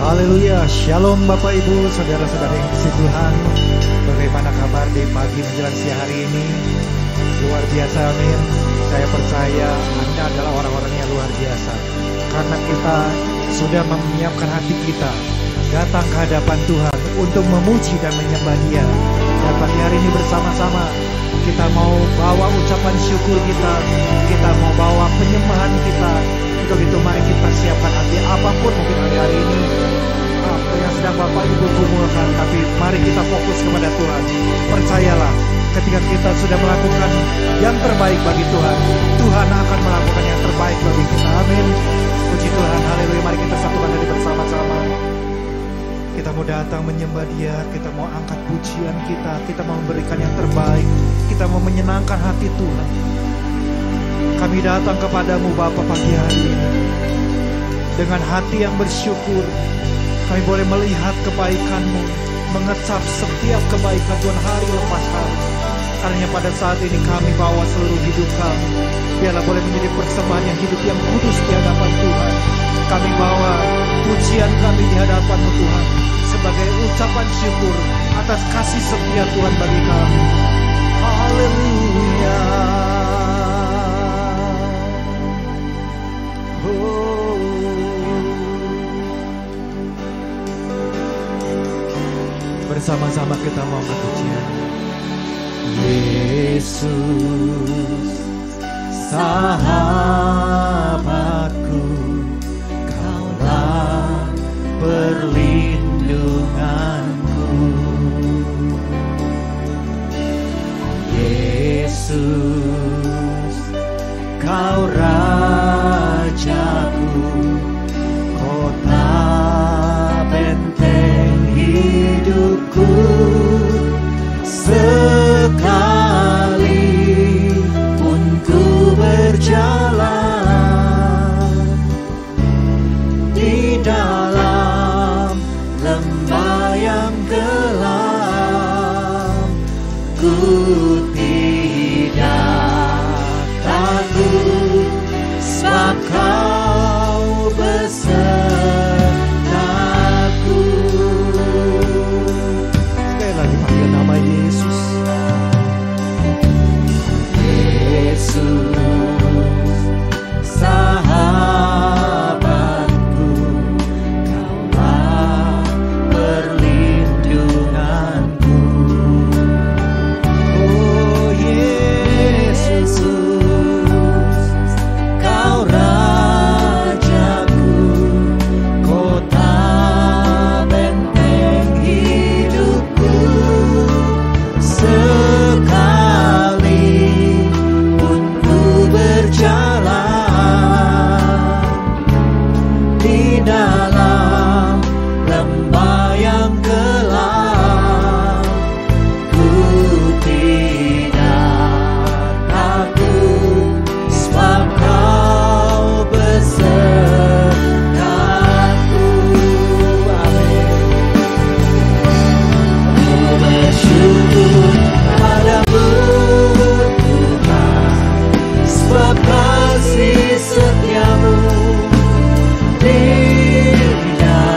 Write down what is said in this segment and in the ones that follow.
Haleluya, shalom Bapak Ibu, saudara-saudara yang kasih Tuhan. Bagaimana kabar di pagi menjelang siang hari ini? Luar biasa, amin. Saya percaya Anda adalah orang-orang yang luar biasa, karena kita sudah menyiapkan hati kita datang ke hadapan Tuhan untuk memuji dan menyembah Dia. Dan pagi hari ini bersama-sama kita mau bawa ucapan syukur kita mau bawa penyembahan kita. Untuk itu mari kita siapkan hati, apapun mungkin hari-hari ini apa yang sedang Bapak Ibu gumulkan, tapi mari kita fokus kepada Tuhan. Percayalah, ketika kita sudah melakukan yang terbaik bagi Tuhan, Tuhan akan melakukan yang terbaik bagi kita. Amin. Puji Tuhan, haleluya. Mari kita satukan hati bersama-sama. Kita mau datang menyembah Dia, kita mau angkat pujian kita mau memberikan yang terbaik, kita mau menyenangkan hati Tuhan. Kami datang kepadamu Bapa pagi hari ini dengan hati yang bersyukur. Kami boleh melihat kebaikan-Mu, mengecap setiap kebaikan Tuhan hari lepas hari. Karena pada saat ini kami bawa seluruh hidup kami, biarlah boleh menjadi persembahan yang hidup yang kudus di hadapan Tuhan. Kami bawa pujian kami di hadapan-Mu Tuhan, sebagai ucapan syukur atas kasih setia Tuhan bagi kami. Haleluya. Bersama-sama kita mau angkat pujian. Yesus, sahabatku, Kaulah perlindunganku. Yesus, Kau Rajaku, kota benteng hidupku. Sekalipun ku berjalan di dalam lembah yang gelap, ku tidak takut, sebab Kau besertaku. Sekali lagi panggil nama Yesus. Yesus, sahabatku, Kaulah perlindunganku. Oh Yesus, Kau Rajaku, kota benteng hidupku. Sekalipun ku berjalan di dalam lembah yang gelap, ku tidak takut, sebab Kau besertaku. Amin. Ku bersyukur padamu Tuhan, sebab kasih setiamu di dalam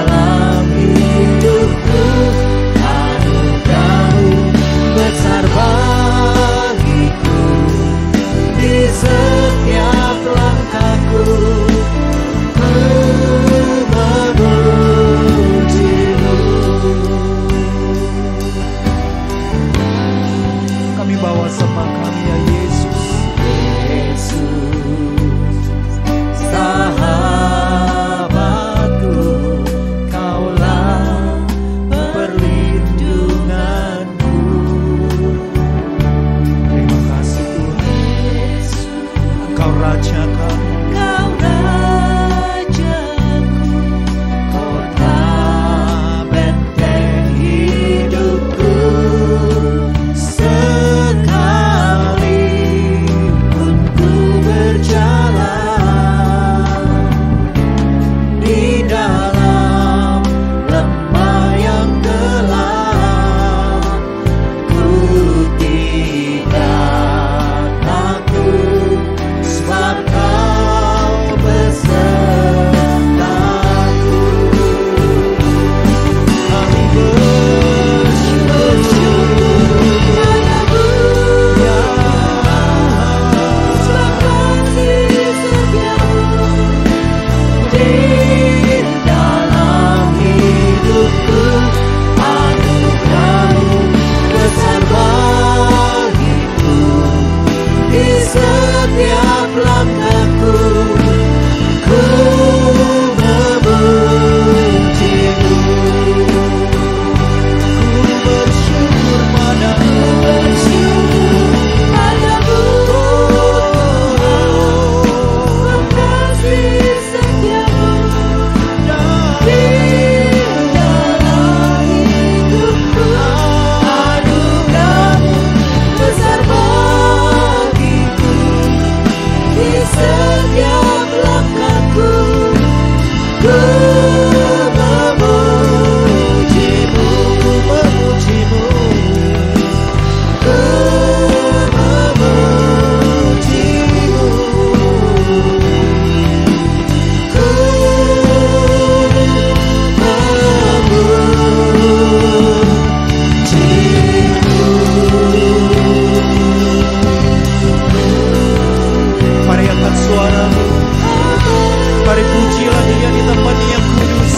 Mari pujilah Dia di tempat yang kudus,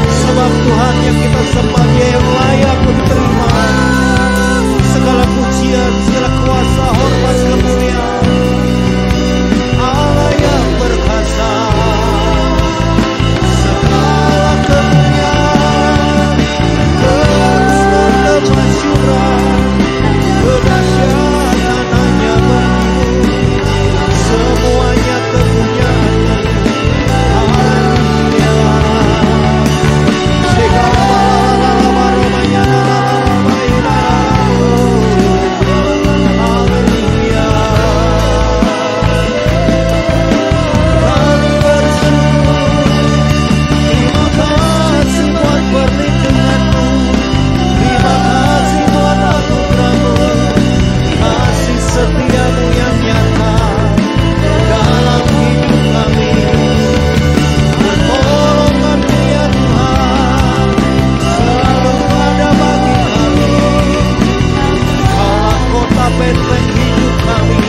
sebab Tuhan yang kita sembah Dia yang layak untuk terima segala pujian, segala kuasa, hormat, kemuliaan. Allah yang berkuasa, segala kemuliaan, kebesaran, kemasyuran, kedahsyatan hanya bagi-Mu, semuanya kepunyaan. Setiamu yang nyata dalam hidup kami, pertolongan-Mu ya Tuhan selalu ada bagi kami. Kaulah kota benteng hidup kami,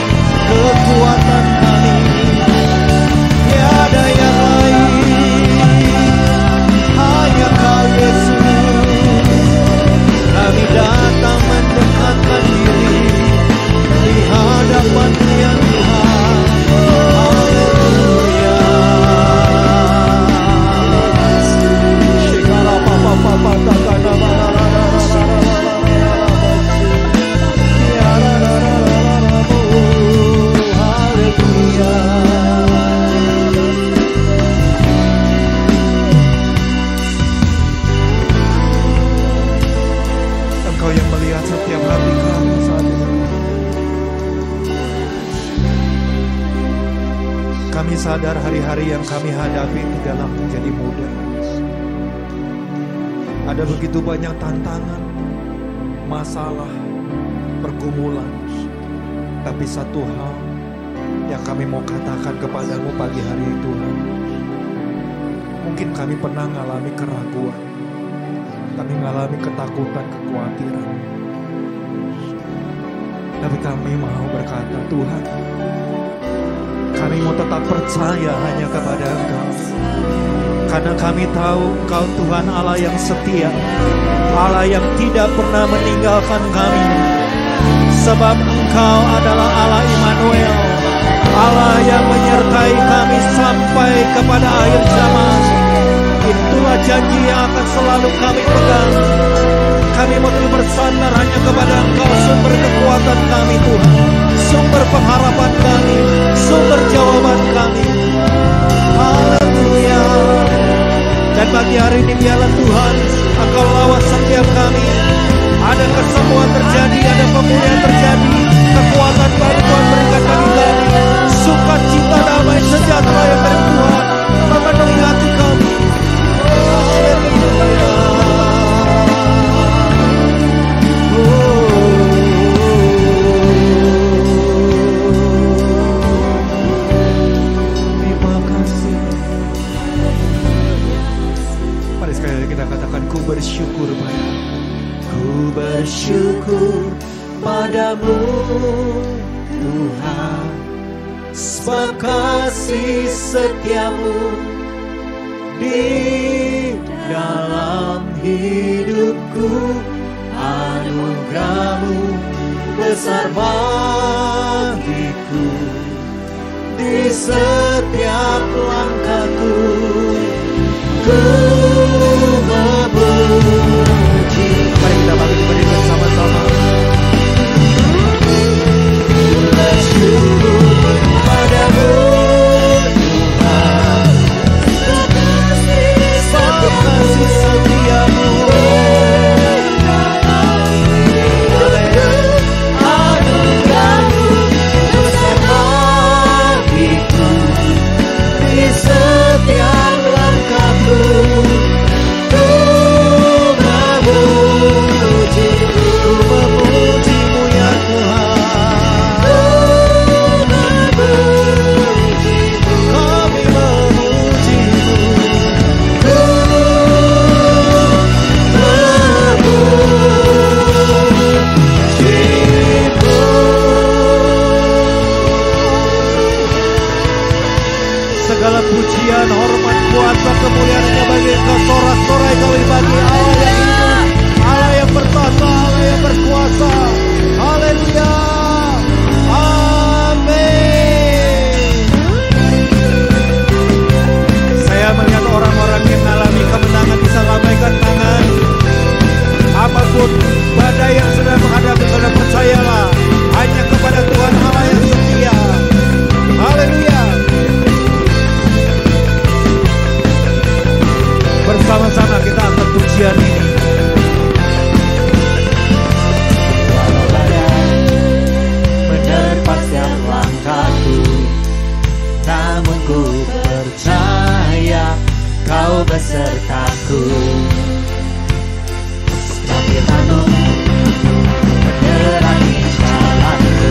kekuatan kami, tiada yang lain, hanya Kau Yesus. Kami datang mendekatkan diri di hadapan-Mu ya Tuhan. Haleluya. Shekara papa papa takana haleluya. Engkau yang melihat setiap hati kami saat ini. Kami sadar hari-hari yang kami hadapi tidaklah menjadi mudah. Ada begitu banyak tantangan, masalah, pergumulan. Tapi satu hal yang kami mau katakan kepadamu pagi hari ini Tuhan. Mungkin kami pernah mengalami keraguan. Kami mengalami ketakutan, kekhawatiran. Tapi kami mau berkata, Tuhan, kami mau tetap percaya hanya kepada Engkau. Karena kami tahu Engkau Tuhan Allah yang setia, Allah yang tidak pernah meninggalkan kami. Sebab Engkau adalah Allah Immanuel, Allah yang menyertai kami sampai kepada akhir zaman. Itulah janji yang akan selalu kami pegang. Kami mau terus bersandar hanya kepada Engkau, sumber kekuatan kami Tuhan, sumber pengharapan kami, sumber jawaban kami. Haleluya. Dan pagi hari ini biarlah Tuhan Engkau lawat setiap kami. Ada kesembuhan terjadi, ada pemulihan terjadi, kekuatan baru Tuhan berikan bagi kami, sukacita, damai, sejahtera yang dari Tuhan memenuhi hati kami. Haleluya. Ku bersyukur padamu, ku bersyukur padamu Tuhan, sebab kasih setiamu di dalam hidupku, anugerahmu besar bagiku, di setiap langkahku ku memuji. Mari kita bangkit berdiri sama-sama. Bersyukur padamu Tuhan, sebab kasih setiamu anugerahmu besar bagiku, di setiap langkahku kemuliaan hanya bagi Engkau. Sorak-sorai kami bagi Allah yang hidup, Allah yang bertahta, Allah yang berkuasa. Haleluya. Amin. Saya melihat orang-orang yang mengalami kemenangan bisa lambaikan tangan. Apapun badai yang sedang menghadapi, saudara percayalah hanya kepada Tuhan Allah yang setia. Haleluya. Bersama-sama kita angkat pujian ini. Walau badai menerpa setiap langkahku, namun ku percaya Kau besertaku. Setiap firman-Mu menerangi jalanku,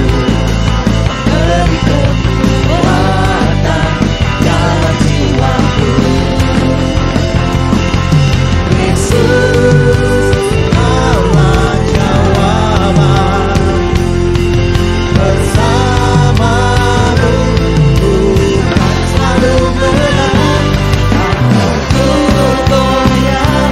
beri kekuatan dalam jiwaku. Yesus, Allah jawaban, bersamamu bukan selalu menang, takkan ku goyah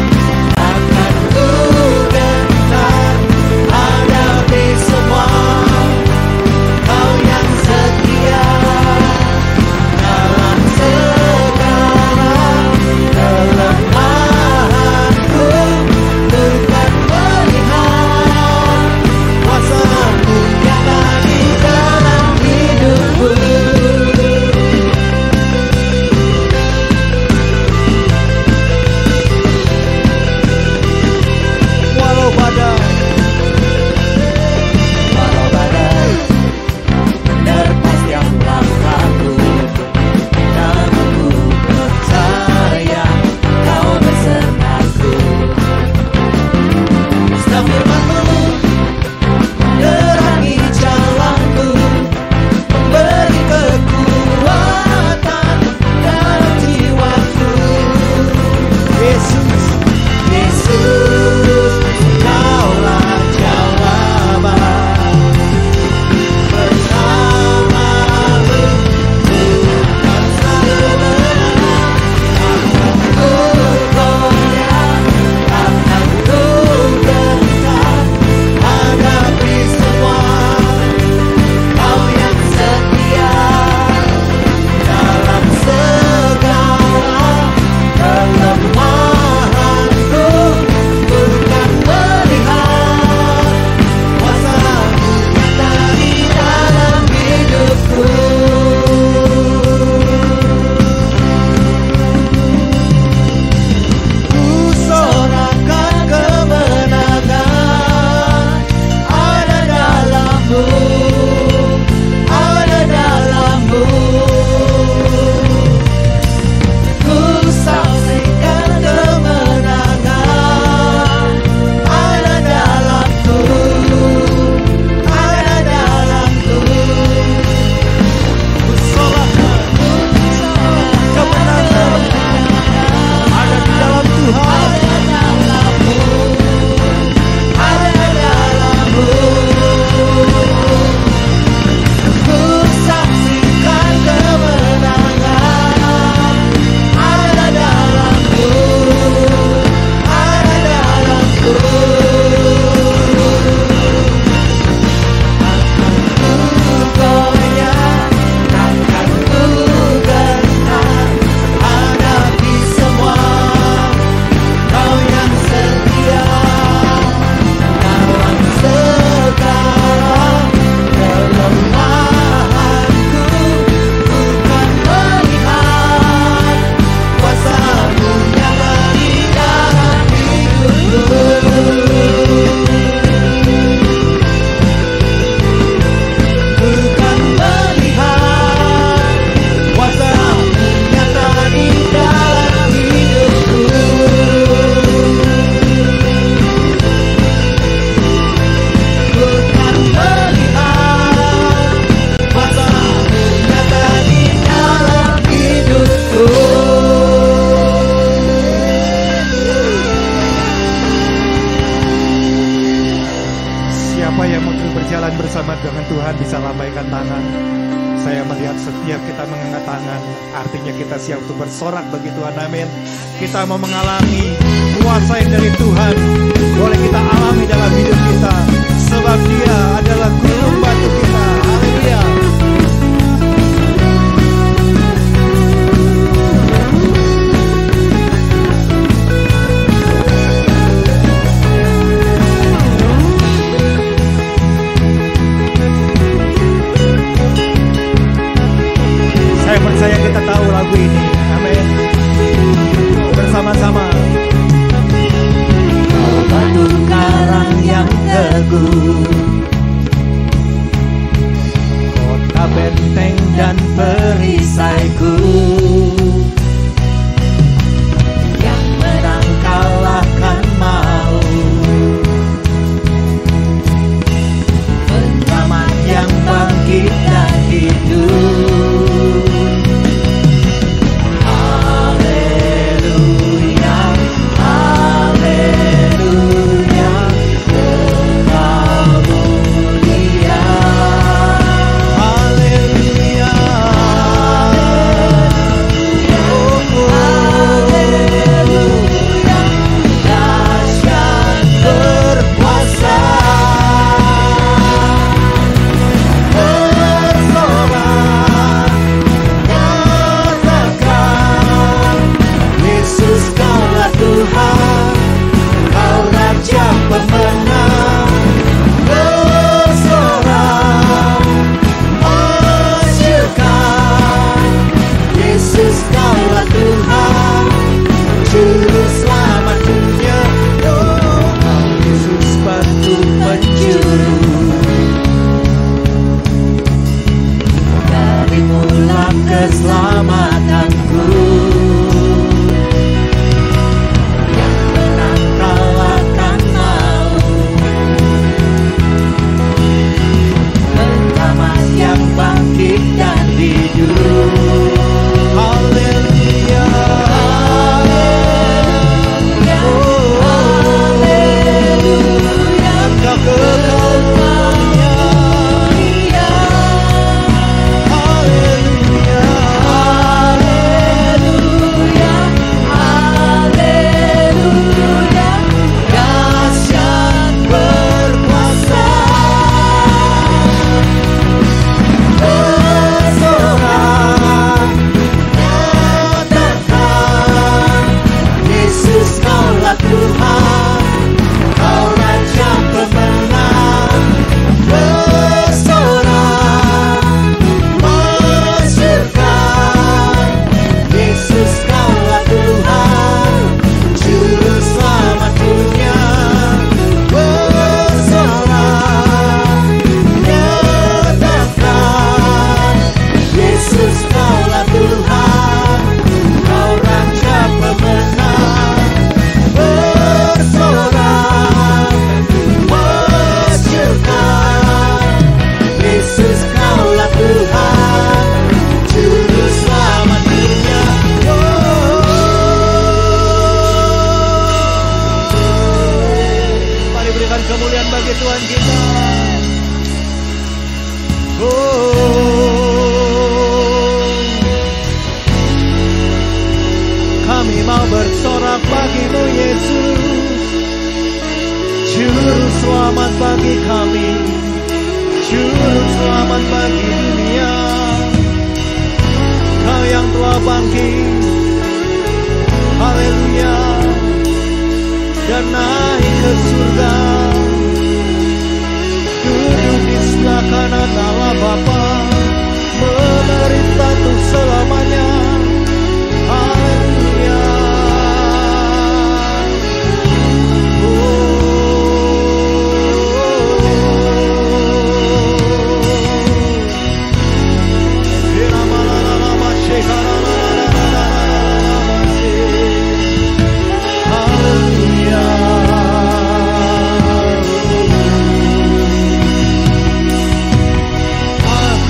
Setiap kita mengangkat tangan, artinya kita siap untuk bersorak bagi Tuhan. Amin. Kita mau mengalami kuasa yang dari Tuhan. Boleh kita alami dalam hidup kita, sebab Dia adalah gunung batu kita. Haleluya. Saya percaya kita tahu lagu ini. Amin. Bersama-sama. Kau batu karang yang teguh, kota benteng dan perisaiku, yang menang kalahkan maut, penyelamat yang bangkit dan hidup.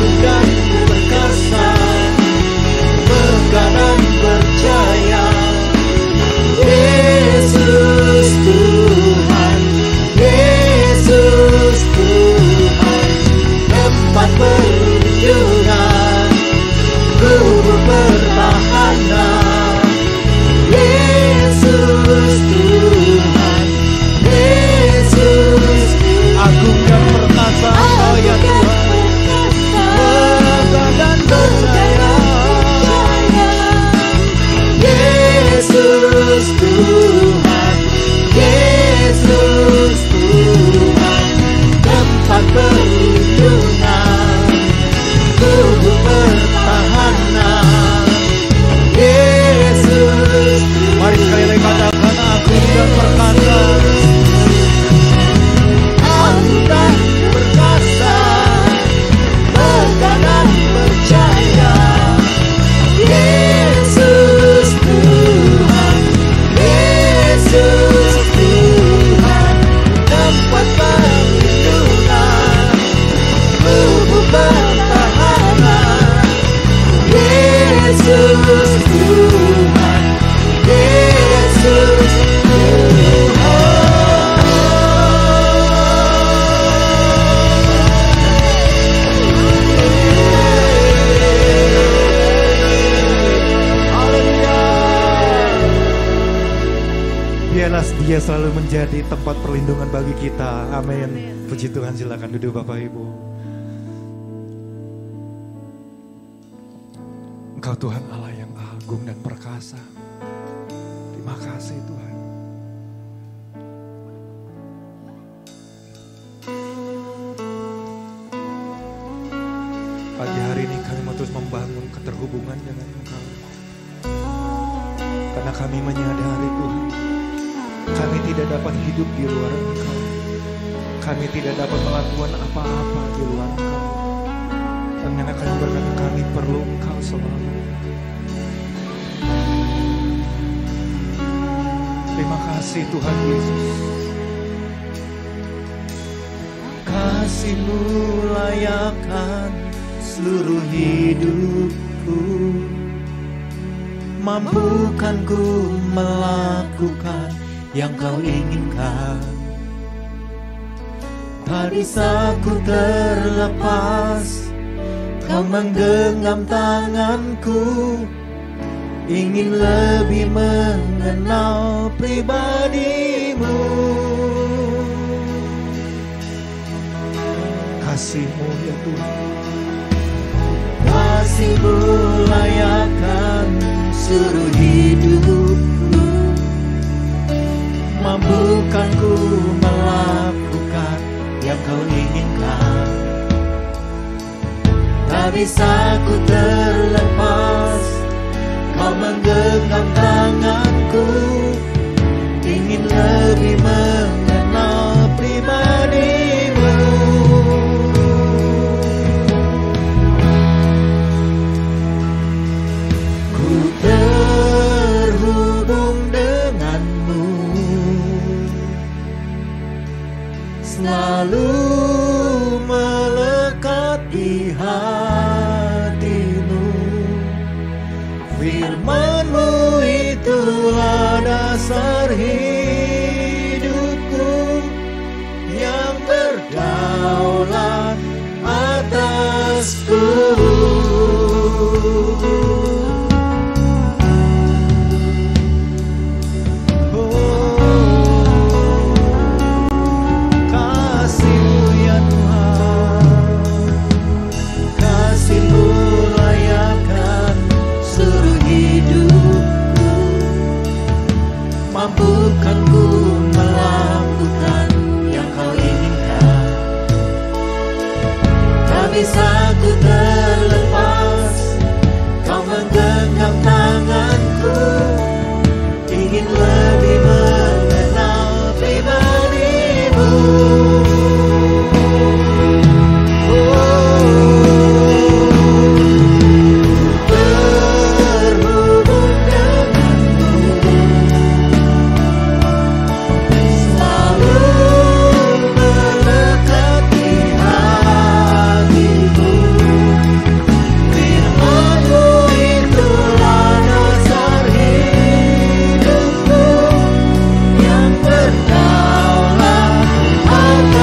Aku Tuhan, Yesus Tuhan, tempat perlindungan, tubuh pertahanan, Yesus. Mari sekali lagi katakan agung dan perkasa. Agung dan perkasa, megah dan percaya, Yesus Tuhan, Yesus Tuhan, tempat perlindungan, tubuh pertahanan, Yesus Tuhan, Yesus Biarlah Dia selalu menjadi tempat perlindungan bagi kita. Amin. Puji Tuhan, silakan duduk Bapak Ibu. Engkau Tuhan Allah yang agung dan perkasa. Terima kasih Tuhan. Pagi hari ini kami mau terus membangun keterhubungan dengan Engkau. Karena kami menyadari Tuhan, kami tidak dapat hidup di luar Engkau. Kami tidak dapat melakukan apa-apa di luar Engkau. Dan akan berkata kami perlu Engkau selalu. Terima kasih Tuhan Yesus. kasih-Mu layakkan seluruh hidupku, mampukan ku melakukan yang Kau inginkan. Tak bisa ku terlepas, Kau menggenggam tanganku, ingin lebih mengenal pribadi-Mu. Kasih-Mu ya Tuhan, kasih-Mu layakkan seluruh hidupku, mampukan ku melakukan yang Kau inginkan. Tak bisa ku terlepas, Kau menggenggam tanganku, ingin lebih mengenal pribadi-Mu. Ku terhubung denganmu, selalu melekat di hatimu. Firman-Mu itulah dasar hidupku, yang berdaulat atasku. Kasih-Mu ya Tuhan, kasih-Mu layakkan seluruh hidupku, mampukan ku melakukan yang Kau inginkan. Tak bisa ku terlepas, Kau menggenggam tanganku, ingin lebih mengenal pribadi-Mu. Terhubung denganmu, selalu melekat di hatimu. Firman-Mu itulah dasar hidupku, yang berdaulat atasku.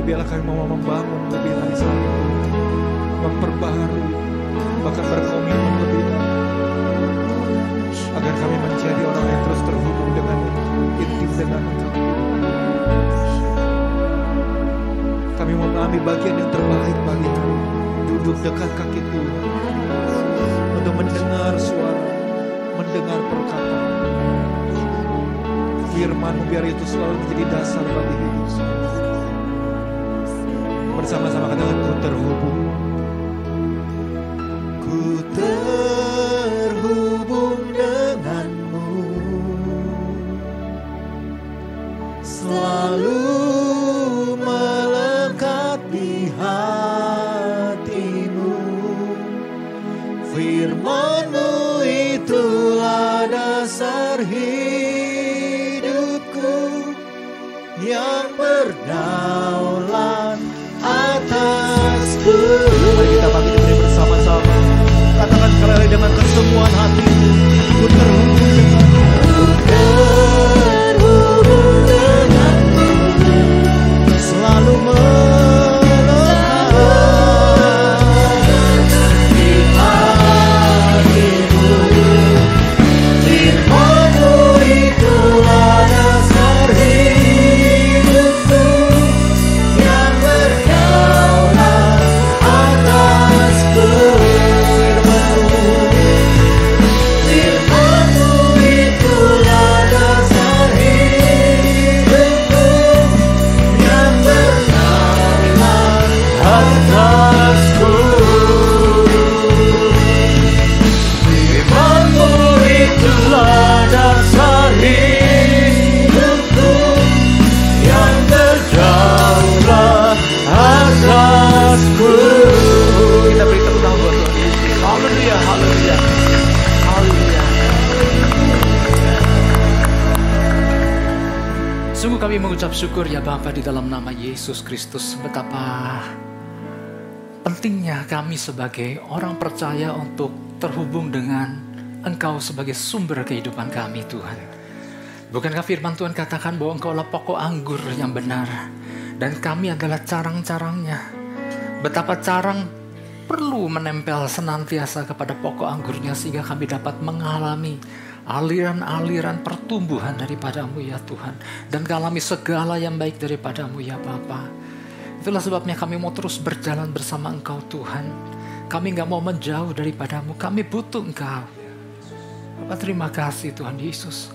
biarlah kami mau membangun lebih lagi selain itu, memperbaharui, bahkan berkomitmen lebih lagi, agar kami menjadi orang yang terus terhubung dengan intim dengan kami mau mengambil bagian yang terbaik bagi Tuhan, duduk dekat kaki Tuhan untuk mendengar suara, mendengar perkataan firman-Mu, biar itu selalu menjadi dasar bagi hidup. Bersama-sama katakan, ku terhubung. Ku terhubung denganmu, selalu melekat di hatimu. Firman-Mu itulah dasar hidupku yang berdaulat atasku. Mari kita pagi ini bersama-sama katakan sekali lagi dengan kesemuan hatimu, ku terhubung denganmu. Ku terhubung denganmu, selalu melekat di hatimu. Firman-Mu itulah dasar hidupku yang berdaulat atasku. Firman-Mu itulah dasar hidupku yang berdaulat atasku. Firman-Mu itulah dasar hidupku yang berdaulat atasku. Kita beri tepuk tangan buat Tuhan Yesus. Haleluya, haleluya, haleluya. Sungguh kami mengucap syukur ya Bapa di dalam nama Yesus Kristus. Betapa pentingnya kami sebagai orang percaya untuk terhubung dengan Engkau sebagai sumber kehidupan kami Tuhan. Bukankah firman Tuhan katakan bahwa Engkaulah pokok anggur yang benar dan kami adalah carang-carangnya. Betapa carang perlu menempel senantiasa kepada pokok anggurnya sehingga kami dapat mengalami aliran-aliran pertumbuhan daripadamu ya Tuhan, dan mengalami segala yang baik daripadamu ya Bapa. Itulah sebabnya kami mau terus berjalan bersama Engkau Tuhan. Kami gak mau menjauh daripadamu, kami butuh Engkau. Bapak terima kasih Tuhan Yesus.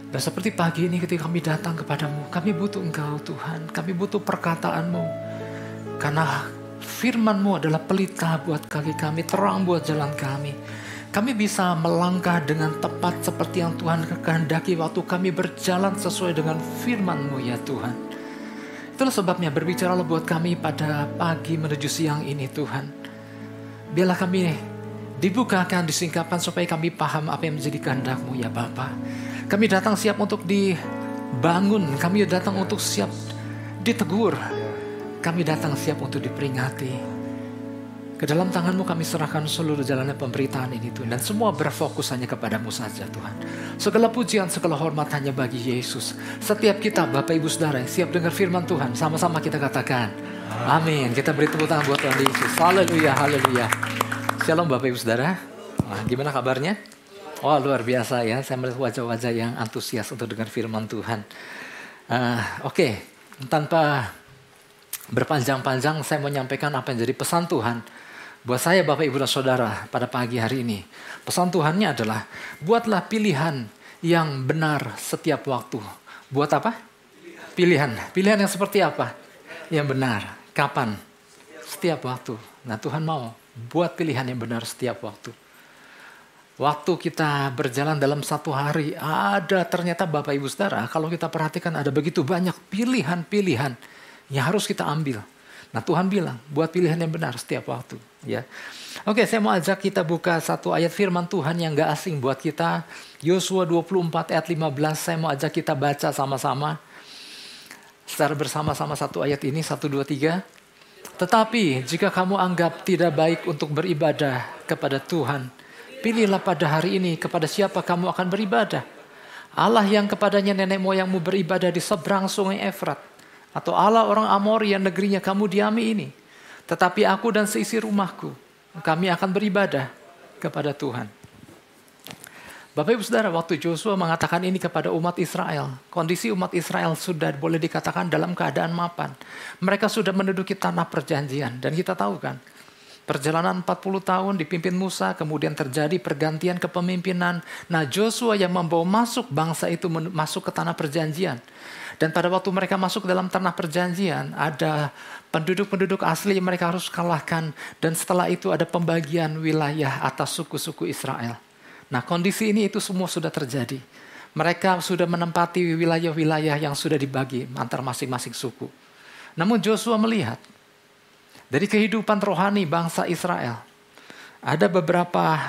Dan seperti pagi ini ketika kami datang kepadamu, kami butuh Engkau Tuhan, kami butuh perkataanmu. Karena firman-Mu adalah pelita buat kaki kami, terang buat jalan kami. Kami bisa melangkah dengan tepat seperti yang Tuhan kehendaki waktu kami berjalan sesuai dengan firman-Mu ya Tuhan. Itulah sebabnya berbicaralah buat kami pada pagi menuju siang ini Tuhan. Biarlah kami dibukakan, disingkapkan supaya kami paham apa yang menjadi kehendak-Mu ya Bapa. Kami datang siap untuk dibangun, kami datang untuk siap ditegur. Kami datang siap untuk diperingati. Ke dalam tangan-Mu kami serahkan seluruh jalannya pemberitaan ini Tuhan. Dan semua berfokus hanya kepada-Mu saja Tuhan. Segala pujian, segala hormat hanya bagi Yesus. Setiap kita Bapak Ibu Saudara siap dengar firman Tuhan. Sama-sama kita katakan amin. Kita beri tepuk tangan buat Tuhan Yesus. Haleluya, haleluya. Shalom Bapak Ibu Saudara. Nah, gimana kabarnya? Oh luar biasa ya. Saya melihat wajah-wajah yang antusias untuk dengar firman Tuhan. Oke. Tanpa berpanjang-panjang saya mau menyampaikan apa yang jadi pesan Tuhan buat saya Bapak Ibu dan Saudara pada pagi hari ini. Pesan Tuhannya adalah buatlah pilihan yang benar setiap waktu. Buat apa? Pilihan. Pilihan yang seperti apa? Yang benar. Kapan? Setiap waktu. Nah Tuhan mau buat pilihan yang benar setiap waktu. Waktu kita berjalan dalam satu hari ada ternyata Bapak Ibu Saudara, kalau kita perhatikan ada begitu banyak pilihan-pilihan yang harus kita ambil. Nah Tuhan bilang buat pilihan yang benar setiap waktu. Ya. Oke, saya mau ajak kita buka satu ayat firman Tuhan yang gak asing buat kita. Yosua 24 ayat 15, saya mau ajak kita baca sama-sama. Secara bersama-sama satu ayat ini, 1, 2, 3. Tetapi jika kamu anggap tidak baik untuk beribadah kepada Tuhan, pilihlah pada hari ini kepada siapa kamu akan beribadah. Allah yang kepadanya nenek moyangmu beribadah di seberang sungai Efrat, atau Allah orang Amori yang negerinya kamu diami ini. Tetapi aku dan seisi rumahku, kami akan beribadah kepada Tuhan. Bapak Ibu Saudara, waktu Joshua mengatakan ini kepada umat Israel, kondisi umat Israel sudah boleh dikatakan dalam keadaan mapan. Mereka sudah menduduki tanah perjanjian. Dan kita tahu kan, perjalanan 40 tahun dipimpin Musa, kemudian terjadi pergantian kepemimpinan. Nah, Joshua yang membawa masuk bangsa itu masuk ke tanah perjanjian. Dan pada waktu mereka masuk dalam tanah perjanjian, ada penduduk-penduduk asli yang mereka harus kalahkan. Dan setelah itu ada pembagian wilayah atas suku-suku Israel. Nah, kondisi ini itu semua sudah terjadi. Mereka sudah menempati wilayah-wilayah yang sudah dibagi antar masing-masing suku. Namun Joshua melihat dari kehidupan rohani bangsa Israel, ada beberapa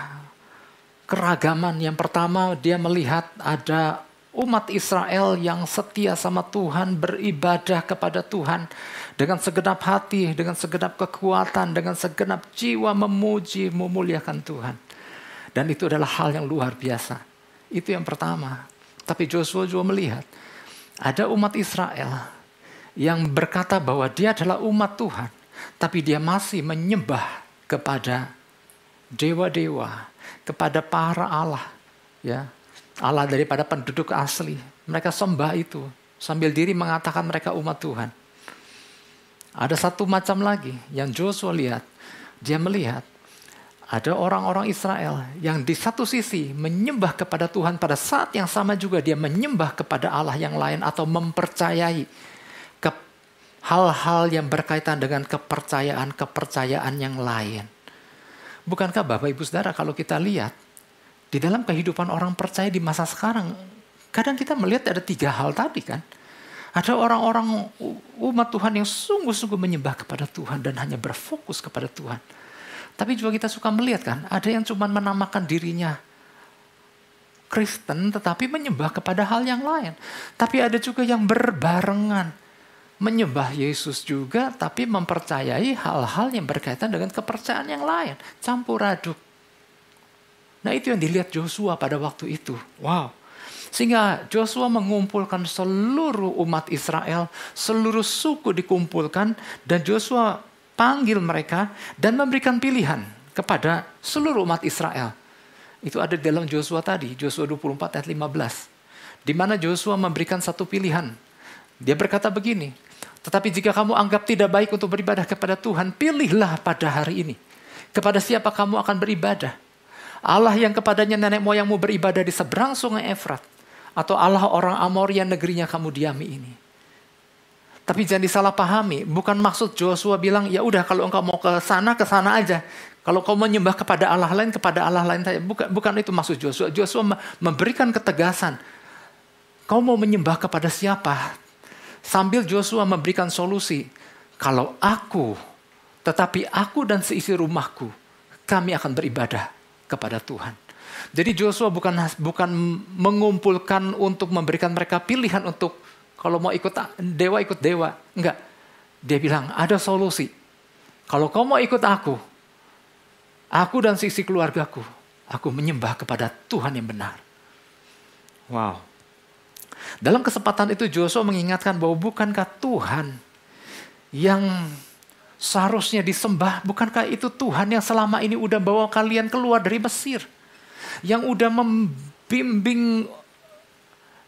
keragaman. Yang pertama, dia melihat ada umat Israel yang setia sama Tuhan, beribadah kepada Tuhan dengan segenap hati, dengan segenap kekuatan, dengan segenap jiwa memuji, memuliakan Tuhan. Dan itu adalah hal yang luar biasa. Itu yang pertama. Tapi Joshua juga melihat ada umat Israel yang berkata bahwa dia adalah umat Tuhan, tapi dia masih menyembah kepada dewa-dewa, kepada para Allah, ya, Allah daripada penduduk asli. Mereka sembah itu sambil diri mengatakan mereka umat Tuhan. Ada satu macam lagi yang Joshua lihat. Dia melihat ada orang-orang Israel yang di satu sisi menyembah kepada Tuhan, pada saat yang sama juga dia menyembah kepada Allah yang lain atau mempercayai hal-hal yang berkaitan dengan kepercayaan yang lain. Bukankah Bapak Ibu Saudara, kalau kita lihat di dalam kehidupan orang percaya di masa sekarang, kadang kita melihat ada 3 hal tadi kan. Ada orang-orang umat Tuhan yang sungguh-sungguh menyembah kepada Tuhan dan hanya berfokus kepada Tuhan. Tapi juga kita suka melihat kan, ada yang cuma menamakan dirinya Kristen tetapi menyembah kepada hal yang lain. Tapi ada juga yang berbarengan, menyembah Yesus juga tapi mempercayai hal-hal yang berkaitan dengan kepercayaan yang lain. Campur aduk. Nah, itu yang dilihat Joshua pada waktu itu. Wow. Sehingga Joshua mengumpulkan seluruh umat Israel, seluruh suku dikumpulkan, dan Joshua panggil mereka dan memberikan pilihan kepada seluruh umat Israel. Itu ada di dalam Joshua tadi, Joshua 24 ayat 15. Di mana Joshua memberikan satu pilihan. Dia berkata begini, tetapi jika kamu anggap tidak baik untuk beribadah kepada Tuhan, pilihlah pada hari ini kepada siapa kamu akan beribadah. Allah yang kepadanya nenek moyangmu beribadah di seberang sungai Efrat, atau Allah orang Amori yang negerinya kamu diami ini. Tapi jangan disalahpahami, bukan maksud Joshua bilang, ya udah kalau engkau mau ke sana aja. Kalau kau menyembah kepada Allah lain saja. Bukan itu maksud Joshua. Joshua memberikan ketegasan. Kau mau menyembah kepada siapa? Sambil Joshua memberikan solusi. Kalau tetapi aku dan seisi rumahku, kami akan beribadah kepada Tuhan. Jadi Joshua bukan mengumpulkan untuk memberikan mereka pilihan untuk kalau mau ikut dewa. Enggak. Dia bilang ada solusi. Kalau kau mau ikut aku dan sisi keluargaku, aku menyembah kepada Tuhan yang benar. Wow. Dalam kesempatan itu Joshua mengingatkan bahwa bukankah Tuhan yang seharusnya disembah, bukankah itu Tuhan yang selama ini udah bawa kalian keluar dari Mesir? Yang udah membimbing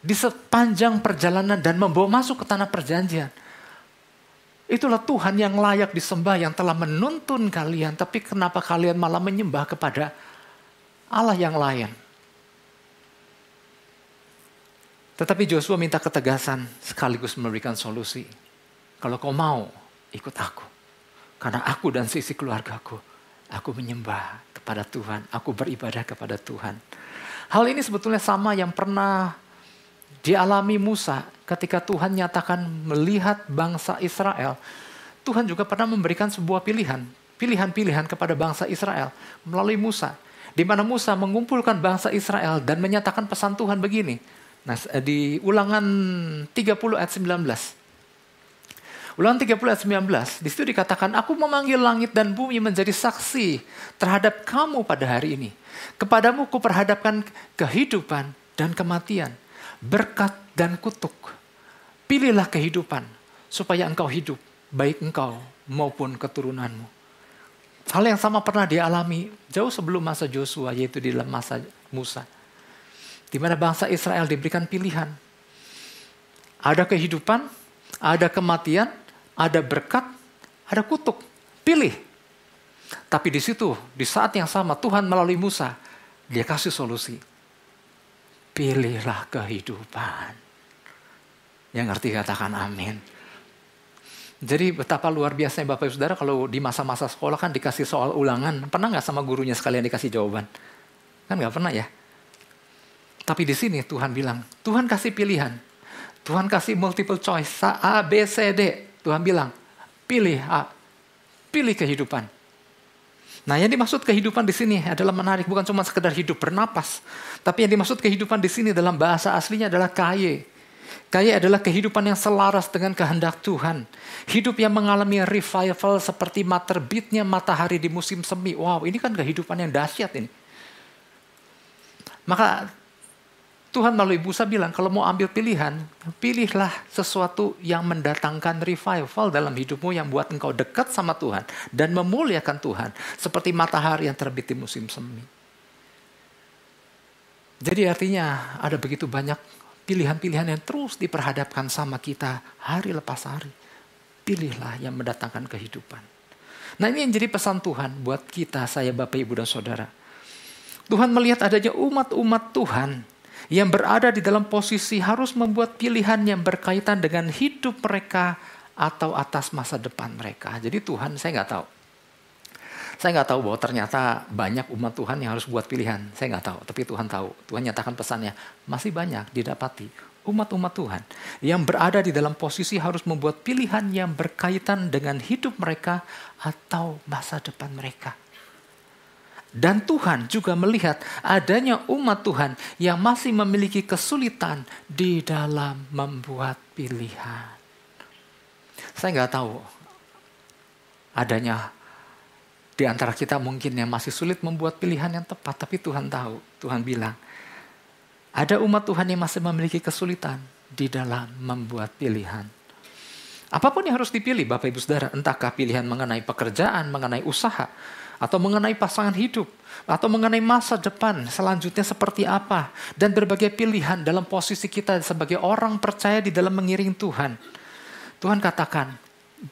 di sepanjang perjalanan dan membawa masuk ke tanah perjanjian. Itulah Tuhan yang layak disembah, yang telah menuntun kalian. Tapi kenapa kalian malah menyembah kepada Allah yang lain? Tetapi Joshua minta ketegasan sekaligus memberikan solusi. Kalau kau mau, ikut aku. Karena aku dan sisi keluargaku, aku menyembah kepada Tuhan. Aku beribadah kepada Tuhan. Hal ini sebetulnya sama yang pernah dialami Musa ketika Tuhan nyatakan melihat bangsa Israel. Tuhan juga pernah memberikan sebuah pilihan kepada bangsa Israel melalui Musa. Di mana Musa mengumpulkan bangsa Israel dan menyatakan pesan Tuhan begini. Nah, di Ulangan 30 ayat 19. Ulangan 30 ayat 19, di situ dikatakan, aku memanggil langit dan bumi menjadi saksi terhadap kamu pada hari ini. Kepadamu kuperhadapkan kehidupan dan kematian, berkat dan kutuk. Pilihlah kehidupan supaya engkau hidup, baik engkau maupun keturunanmu. Hal yang sama pernah dialami jauh sebelum masa Joshua, yaitu di dalam masa Musa. Di mana bangsa Israel diberikan pilihan. Ada kehidupan, ada kematian, ada berkat, ada kutuk. Pilih. Tapi di situ, di saat yang sama Tuhan melalui Musa, dia kasih solusi. Pilihlah kehidupan. Yang ngerti katakan amin. Jadi betapa luar biasanya Bapak Ibu Saudara kalau di masa-masa sekolah kan dikasih soal ulangan. Pernah nggak sama gurunya sekalian dikasih jawaban? Kan nggak pernah ya. Tapi di sini Tuhan bilang, Tuhan kasih pilihan. Tuhan kasih multiple choice, A, B, C, D. Tuhan bilang, pilih A, pilih kehidupan. Nah, yang dimaksud kehidupan di sini adalah menarik, bukan cuma sekedar hidup bernapas. Tapi yang dimaksud kehidupan di sini dalam bahasa aslinya adalah kaye. Kaye adalah kehidupan yang selaras dengan kehendak Tuhan. Hidup yang mengalami revival seperti terbitnya matahari di musim semi. Wow, ini kan kehidupan yang dahsyat ini. Maka Tuhan melalui Musa bilang, kalau mau ambil pilihan, pilihlah sesuatu yang mendatangkan revival dalam hidupmu yang buat engkau dekat sama Tuhan dan memuliakan Tuhan. Seperti matahari yang terbit di musim semi. Jadi artinya ada begitu banyak pilihan-pilihan yang terus diperhadapkan sama kita hari lepas hari. Pilihlah yang mendatangkan kehidupan. Nah, ini yang jadi pesan Tuhan buat kita, saya, Bapak, Ibu, dan Saudara. Tuhan melihat adanya umat-umat Tuhan yang berada di dalam posisi harus membuat pilihan yang berkaitan dengan hidup mereka atau atas masa depan mereka. Jadi Tuhan, saya nggak tahu. Saya nggak tahu bahwa ternyata banyak umat Tuhan yang harus buat pilihan. Saya nggak tahu, tapi Tuhan tahu. Tuhan nyatakan pesannya, masih banyak didapati umat-umat Tuhan yang berada di dalam posisi harus membuat pilihan yang berkaitan dengan hidup mereka atau masa depan mereka. Dan Tuhan juga melihat adanya umat Tuhan yang masih memiliki kesulitan di dalam membuat pilihan. Saya nggak tahu adanya di antara kita mungkin yang masih sulit membuat pilihan yang tepat, tapi Tuhan tahu. Tuhan bilang, ada umat Tuhan yang masih memiliki kesulitan di dalam membuat pilihan. Apapun yang harus dipilih, Bapak Ibu Saudara, entahkah pilihan mengenai pekerjaan, mengenai usaha, atau mengenai pasangan hidup, atau mengenai masa depan selanjutnya seperti apa, dan berbagai pilihan dalam posisi kita sebagai orang percaya di dalam mengiring Tuhan. Tuhan katakan,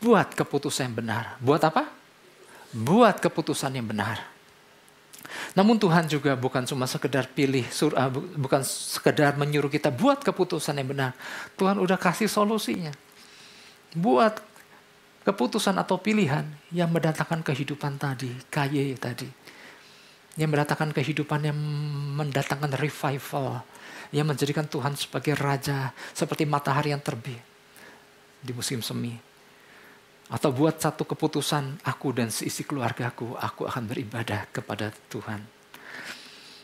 buat keputusan yang benar. Buat apa? Buat keputusan yang benar. Namun Tuhan juga bukan cuma sekedar bukan sekedar menyuruh kita buat keputusan yang benar. Tuhan udah kasih solusinya. Buat keputusan atau pilihan yang mendatangkan kehidupan tadi, kaye tadi. Yang mendatangkan kehidupan yang mendatangkan revival. Yang menjadikan Tuhan sebagai raja, seperti matahari yang terbit di musim semi. Atau buat satu keputusan, aku dan seisi keluargaku, aku akan beribadah kepada Tuhan.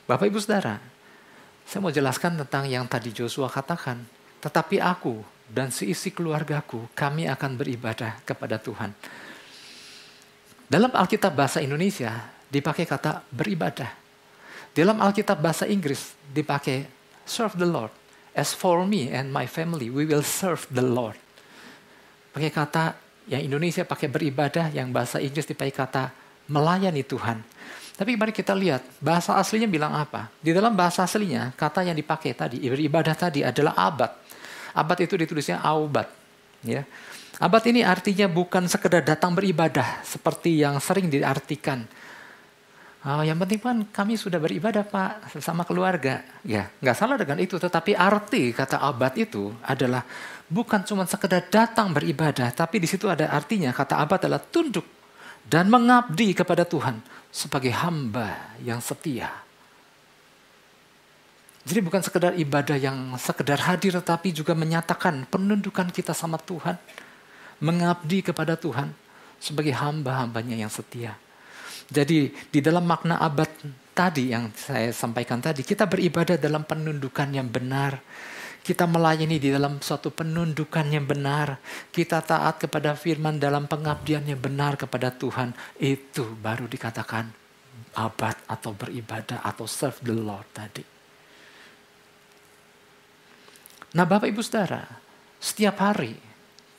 Bapak Ibu Saudara, saya mau jelaskan tentang yang tadi Joshua katakan. Tetapi aku dan seisi keluargaku, kami akan beribadah kepada Tuhan. Dalam Alkitab bahasa Indonesia, dipakai kata beribadah. Dalam Alkitab bahasa Inggris, dipakai serve the Lord. As for me and my family, we will serve the Lord. Pakai kata yang Indonesia pakai beribadah, yang bahasa Inggris dipakai kata melayani Tuhan. Tapi mari kita lihat, bahasa aslinya bilang apa? Di dalam bahasa aslinya, kata yang dipakai tadi, beribadah tadi adalah abad. Abad itu ditulisnya aubat. Ya. Abad ini artinya bukan sekedar datang beribadah, seperti yang sering diartikan. Yang penting kan kami sudah beribadah Pak, sama keluarga. Ya, nggak salah dengan itu, tetapi arti kata abad itu adalah bukan cuma sekedar datang beribadah, tapi di situ ada artinya, kata abad adalah tunduk dan mengabdi kepada Tuhan sebagai hamba yang setia. Jadi bukan sekedar ibadah yang sekedar hadir, tetapi juga menyatakan penundukan kita sama Tuhan, mengabdi kepada Tuhan sebagai hamba-hambanya yang setia. Jadi di dalam makna abad tadi yang saya sampaikan tadi, kita beribadah dalam penundukan yang benar. Kita melayani di dalam suatu penundukan yang benar. Kita taat kepada firman dalam pengabdian yang benar kepada Tuhan. Itu baru dikatakan abad atau beribadah atau serve the Lord tadi. Nah Bapak Ibu Saudara, setiap hari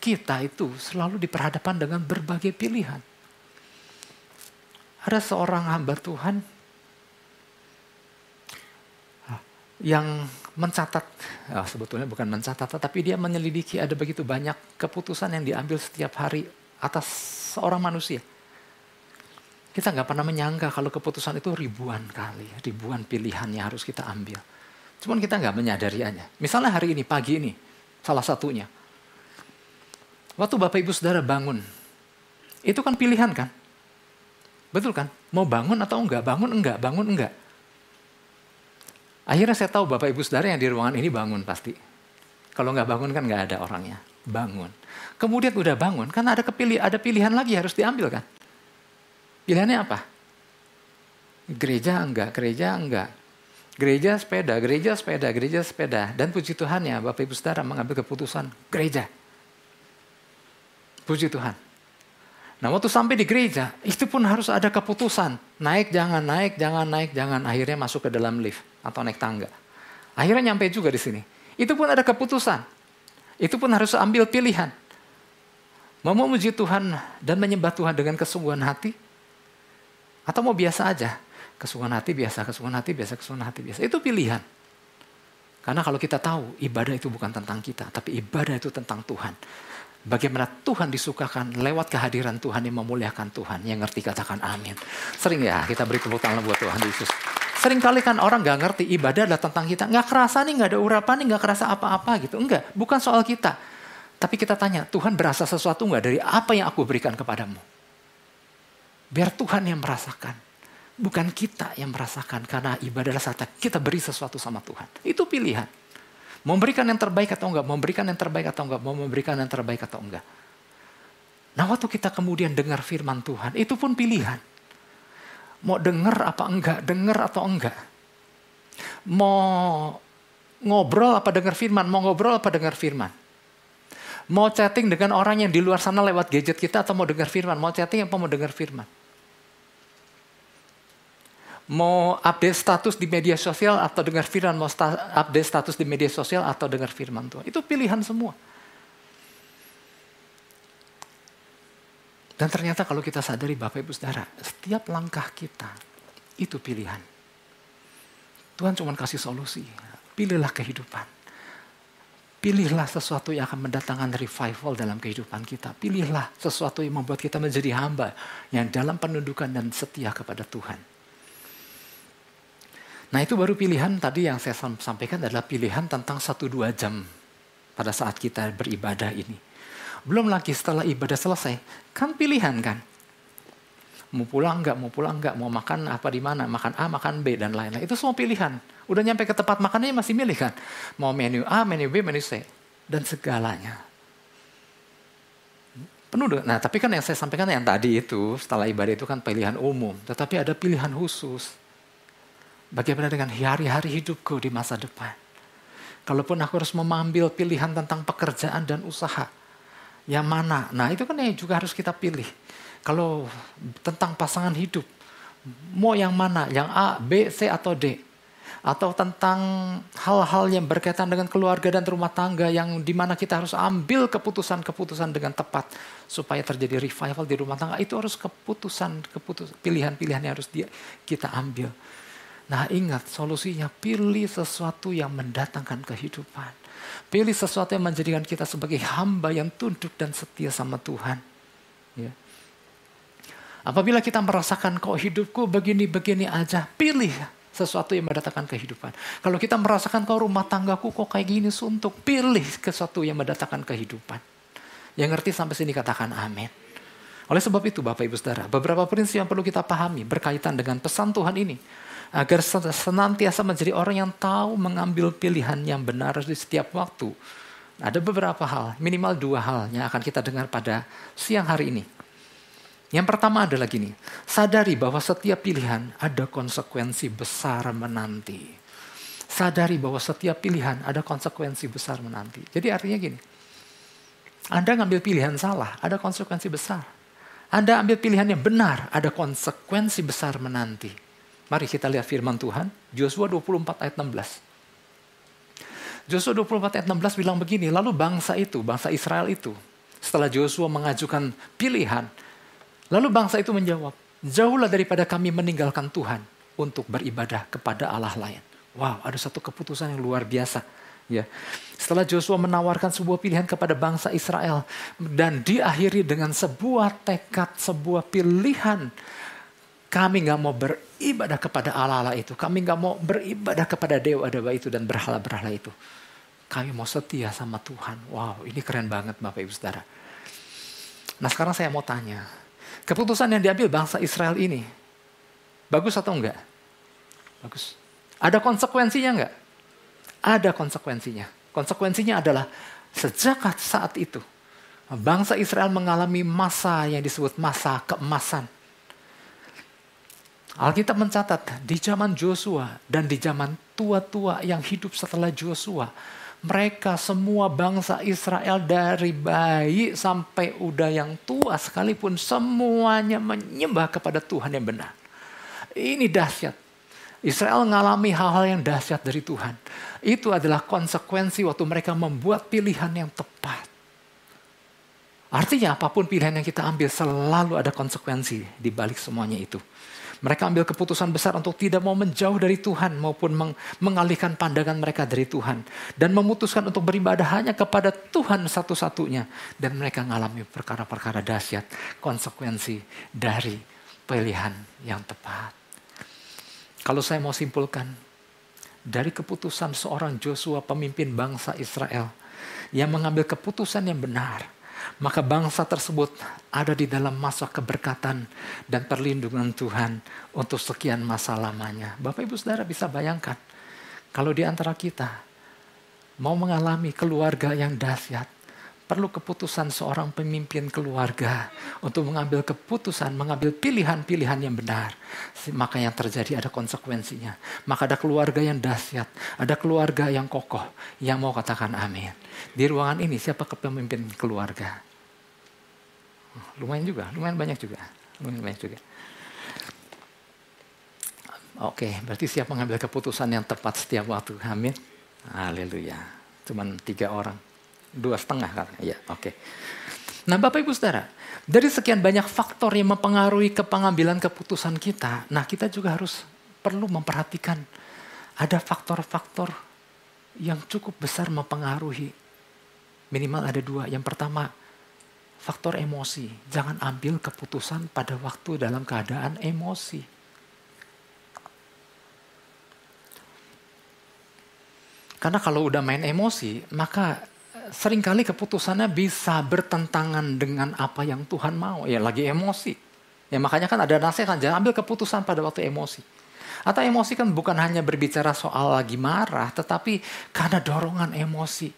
kita itu selalu diperhadapkan dengan berbagai pilihan. Ada seorang hamba Tuhan yang mencatat, sebetulnya bukan mencatat, tapi dia menyelidiki ada begitu banyak keputusan yang diambil setiap hari atas seorang manusia. Kita nggak pernah menyangka kalau keputusan itu ribuan kali, ribuan pilihan yang harus kita ambil. Cuman kita nggak menyadarinya. Misalnya hari ini, pagi ini, salah satunya. Waktu Bapak Ibu Saudara bangun, itu kan pilihan kan? Betul kan? Mau bangun atau enggak? Bangun enggak? Bangun enggak? Akhirnya saya tahu Bapak Ibu Saudara yang di ruangan ini bangun pasti. Kalau nggak bangun kan nggak ada orangnya. Bangun. Kemudian udah bangun, kan ada pilihan lagi harus diambil kan? Pilihannya apa? Gereja enggak, gereja enggak. Gereja sepeda, gereja sepeda, gereja sepeda. Dan puji Tuhan ya Bapak Ibu Saudara mengambil keputusan gereja. Puji Tuhan. Nah waktu sampai di gereja, itu pun harus ada keputusan. Naik, jangan naik, jangan naik, jangan. Akhirnya masuk ke dalam lift atau naik tangga. Akhirnya nyampe juga di sini. Itu pun ada keputusan. Itu pun harus ambil pilihan. Mau memuji Tuhan dan menyembah Tuhan dengan kesungguhan hati? Atau mau biasa aja? Kesungguhan hati biasa, kesungguhan hati biasa, kesungguhan hati biasa. Itu pilihan. Karena kalau kita tahu ibadah itu bukan tentang kita, tapi ibadah itu tentang Tuhan. Bagaimana Tuhan disukakan lewat kehadiran Tuhan yang memuliakan Tuhan. Yang ngerti katakan amin. Sering ya kita beri tepuk tangan buat Tuhan Yesus. Sering kali kan orang gak ngerti ibadah adalah tentang kita. Gak kerasa nih, gak ada urapan nih, gak kerasa apa-apa gitu. Enggak, bukan soal kita. Tapi kita tanya, Tuhan berasa sesuatu gak dari apa yang aku berikan kepadamu? Biar Tuhan yang merasakan. Bukan kita yang merasakan. Karena ibadah adalah saat kita beri sesuatu sama Tuhan. Itu pilihan. Mau memberikan yang terbaik atau enggak. Mau memberikan yang terbaik atau enggak. Mau memberikan yang terbaik atau enggak. Nah waktu kita kemudian dengar firman Tuhan. Itu pun pilihan. Mau dengar apa enggak. Dengar atau enggak. Mau ngobrol apa dengar firman. Mau ngobrol apa dengar firman. Mau chatting dengan orang yang di luar sana lewat gadget kita atau mau dengar firman. Mau chatting apa mau dengar firman. Mau update status di media sosial atau dengar firman. Mau update status di media sosial atau dengar firman Tuhan. Itu pilihan semua. Dan ternyata kalau kita sadari Bapak Ibu Saudara. Setiap langkah kita itu pilihan. Tuhan cuma kasih solusi. Pilihlah kehidupan. Pilihlah sesuatu yang akan mendatangkan revival dalam kehidupan kita. Pilihlah sesuatu yang membuat kita menjadi hamba. Yang dalam penundukan dan setia kepada Tuhan. Nah itu baru pilihan tadi yang saya sampaikan adalah pilihan tentang 1-2 jam pada saat kita beribadah ini. Belum lagi setelah ibadah selesai, kan pilihan kan. Mau pulang enggak, mau makan apa di mana, makan A, makan B dan lain-lain. Itu semua pilihan. Udah nyampe ke tempat makannya masih milih kan. Mau menu A, menu B, menu C dan segalanya. Penuh. Nah tapi kan yang saya sampaikan yang tadi itu setelah ibadah itu kan pilihan umum. Tetapi ada pilihan khusus. Bagaimana dengan hari-hari hidupku di masa depan? Kalaupun aku harus mengambil pilihan tentang pekerjaan dan usaha. Yang mana? Nah itu kan yang juga harus kita pilih. Kalau tentang pasangan hidup. Mau yang mana? Yang A, B, C atau D? Atau tentang hal-hal yang berkaitan dengan keluarga dan rumah tangga. Yang dimana kita harus ambil keputusan-keputusan dengan tepat. Supaya terjadi revival di rumah tangga. Itu harus pilihan-pilihan yang harus kita ambil. Nah ingat solusinya pilih sesuatu yang mendatangkan kehidupan. Pilih sesuatu yang menjadikan kita sebagai hamba yang tunduk dan setia sama Tuhan. Ya. Apabila kita merasakan kok hidupku begini-begini aja, pilih sesuatu yang mendatangkan kehidupan. Kalau kita merasakan kok rumah tanggaku kok kayak gini suntuk, pilih sesuatu yang mendatangkan kehidupan. Yang ngerti sampai sini katakan amin. Oleh sebab itu Bapak Ibu Saudara, beberapa prinsip yang perlu kita pahami berkaitan dengan pesan Tuhan ini. Agar senantiasa menjadi orang yang tahu mengambil pilihan yang benar di setiap waktu. Ada beberapa hal, minimal 2 hal yang akan kita dengar pada siang hari ini. Yang pertama adalah gini, sadari bahwa setiap pilihan ada konsekuensi besar menanti. Sadari bahwa setiap pilihan ada konsekuensi besar menanti. Jadi artinya gini, Anda ngambil pilihan salah, ada konsekuensi besar. Anda ambil pilihan yang benar, ada konsekuensi besar menanti. Mari kita lihat firman Tuhan, Yosua 24 ayat 16. Yosua 24 ayat 16 bilang begini, lalu bangsa Israel itu, setelah Joshua mengajukan pilihan. Lalu bangsa itu menjawab, jauhlah daripada kami meninggalkan Tuhan untuk beribadah kepada Allah lain. Wow, ada satu keputusan yang luar biasa. Ya, setelah Joshua menawarkan sebuah pilihan kepada bangsa Israel dan diakhiri dengan sebuah tekad, sebuah pilihan, kami nggak mau beribadah kepada Allah itu, kami nggak mau beribadah kepada dewa-dewa itu dan berhala-berhala itu. Kami mau setia sama Tuhan. Wow, ini keren banget Bapak Ibu Saudara. Nah sekarang saya mau tanya, keputusan yang diambil bangsa Israel ini, bagus atau enggak? Bagus. Ada konsekuensinya enggak? Ada konsekuensinya. Konsekuensinya adalah sejak saat itu, bangsa Israel mengalami masa yang disebut masa keemasan. Alkitab mencatat di zaman Joshua dan di zaman tua-tua yang hidup setelah Joshua, mereka semua bangsa Israel dari bayi sampai udah yang tua sekalipun semuanya menyembah kepada Tuhan yang benar. Ini dahsyat. Israel mengalami hal-hal yang dahsyat dari Tuhan. Itu adalah konsekuensi waktu mereka membuat pilihan yang tepat. Artinya apapun pilihan yang kita ambil selalu ada konsekuensi di balik semuanya itu. Mereka ambil keputusan besar untuk tidak mau menjauh dari Tuhan maupun mengalihkan pandangan mereka dari Tuhan. Dan memutuskan untuk beribadah hanya kepada Tuhan satu-satunya. Dan mereka mengalami perkara-perkara dahsyat, konsekuensi dari pilihan yang tepat. Kalau saya mau simpulkan, dari keputusan seorang Joshua pemimpin bangsa Israel yang mengambil keputusan yang benar, maka bangsa tersebut ada di dalam masa keberkatan dan perlindungan Tuhan untuk sekian masa lamanya. Bapak Ibu Saudara bisa bayangkan, kalau di antara kita mau mengalami keluarga yang dahsyat, perlu keputusan seorang pemimpin keluarga untuk mengambil keputusan, mengambil pilihan-pilihan yang benar. Maka yang terjadi ada konsekuensinya. Maka ada keluarga yang dahsyat, ada keluarga yang kokoh, yang mau katakan amin. Di ruangan ini siapa pemimpin keluarga? Lumayan juga, lumayan banyak juga. Oke, berarti siap mengambil keputusan yang tepat setiap waktu. Amin. Haleluya. Cuman 3 orang. 2,5 kan? Ya, oke. Nah Bapak Ibu Saudara, dari sekian banyak faktor yang mempengaruhi pengambilan keputusan kita, nah kita juga harus perlu memperhatikan ada faktor-faktor yang cukup besar mempengaruhi. Minimal ada 2. Yang pertama, faktor emosi. Jangan ambil keputusan pada waktu dalam keadaan emosi. Karena kalau udah main emosi, maka seringkali keputusannya bisa bertentangan dengan apa yang Tuhan mau. Ya lagi emosi. Ya makanya kan ada nasihat, jangan ambil keputusan pada waktu emosi. Atau emosi kan bukan hanya berbicara soal lagi marah, tetapi karena dorongan emosi.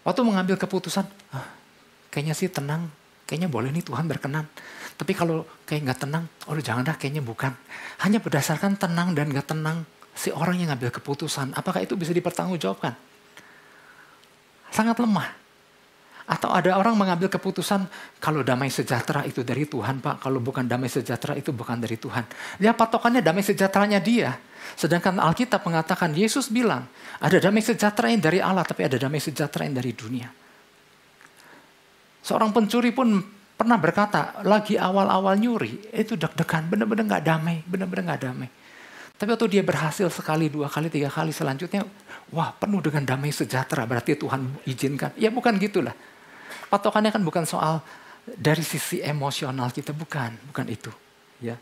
Waktu mengambil keputusan, kayaknya sih tenang, kayaknya boleh nih Tuhan berkenan. Tapi kalau kayak nggak tenang, jangan dah, kayaknya bukan. Hanya berdasarkan tenang dan nggak tenang, si orang yang ngambil keputusan, apakah itu bisa dipertanggungjawabkan? Sangat lemah. Atau ada orang mengambil keputusan, kalau damai sejahtera itu dari Tuhan Pak, kalau bukan damai sejahtera itu bukan dari Tuhan. Dia patokannya damai sejahteranya dia. Sedangkan Alkitab mengatakan, Yesus bilang, ada damai sejahtera yang dari Allah, tapi ada damai sejahtera yang dari dunia. Seorang pencuri pun pernah berkata, lagi awal-awal nyuri, itu deg-degan, benar-benar gak damai, benar-benar gak damai. Tapi waktu dia berhasil sekali, 2 kali, 3 kali selanjutnya, wah penuh dengan damai sejahtera, berarti Tuhan izinkan. Ya bukan gitulah. Patokannya kan bukan soal dari sisi emosional kita, bukan itu. Ya,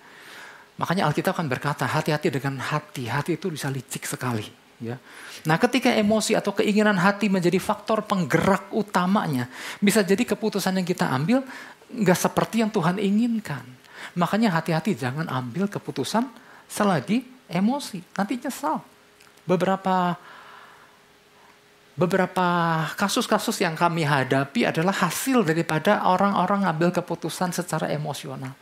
makanya Alkitab kan berkata, hati-hati dengan hati. Hati itu bisa licik sekali. Ya. Nah ketika emosi atau keinginan hati menjadi faktor penggerak utamanya, bisa jadi keputusan yang kita ambil nggak seperti yang Tuhan inginkan. Makanya hati-hati jangan ambil keputusan selagi emosi, nanti nyesal. Beberapa kasus-kasus yang kami hadapi adalah hasil daripada orang-orang ngambil keputusan secara emosional.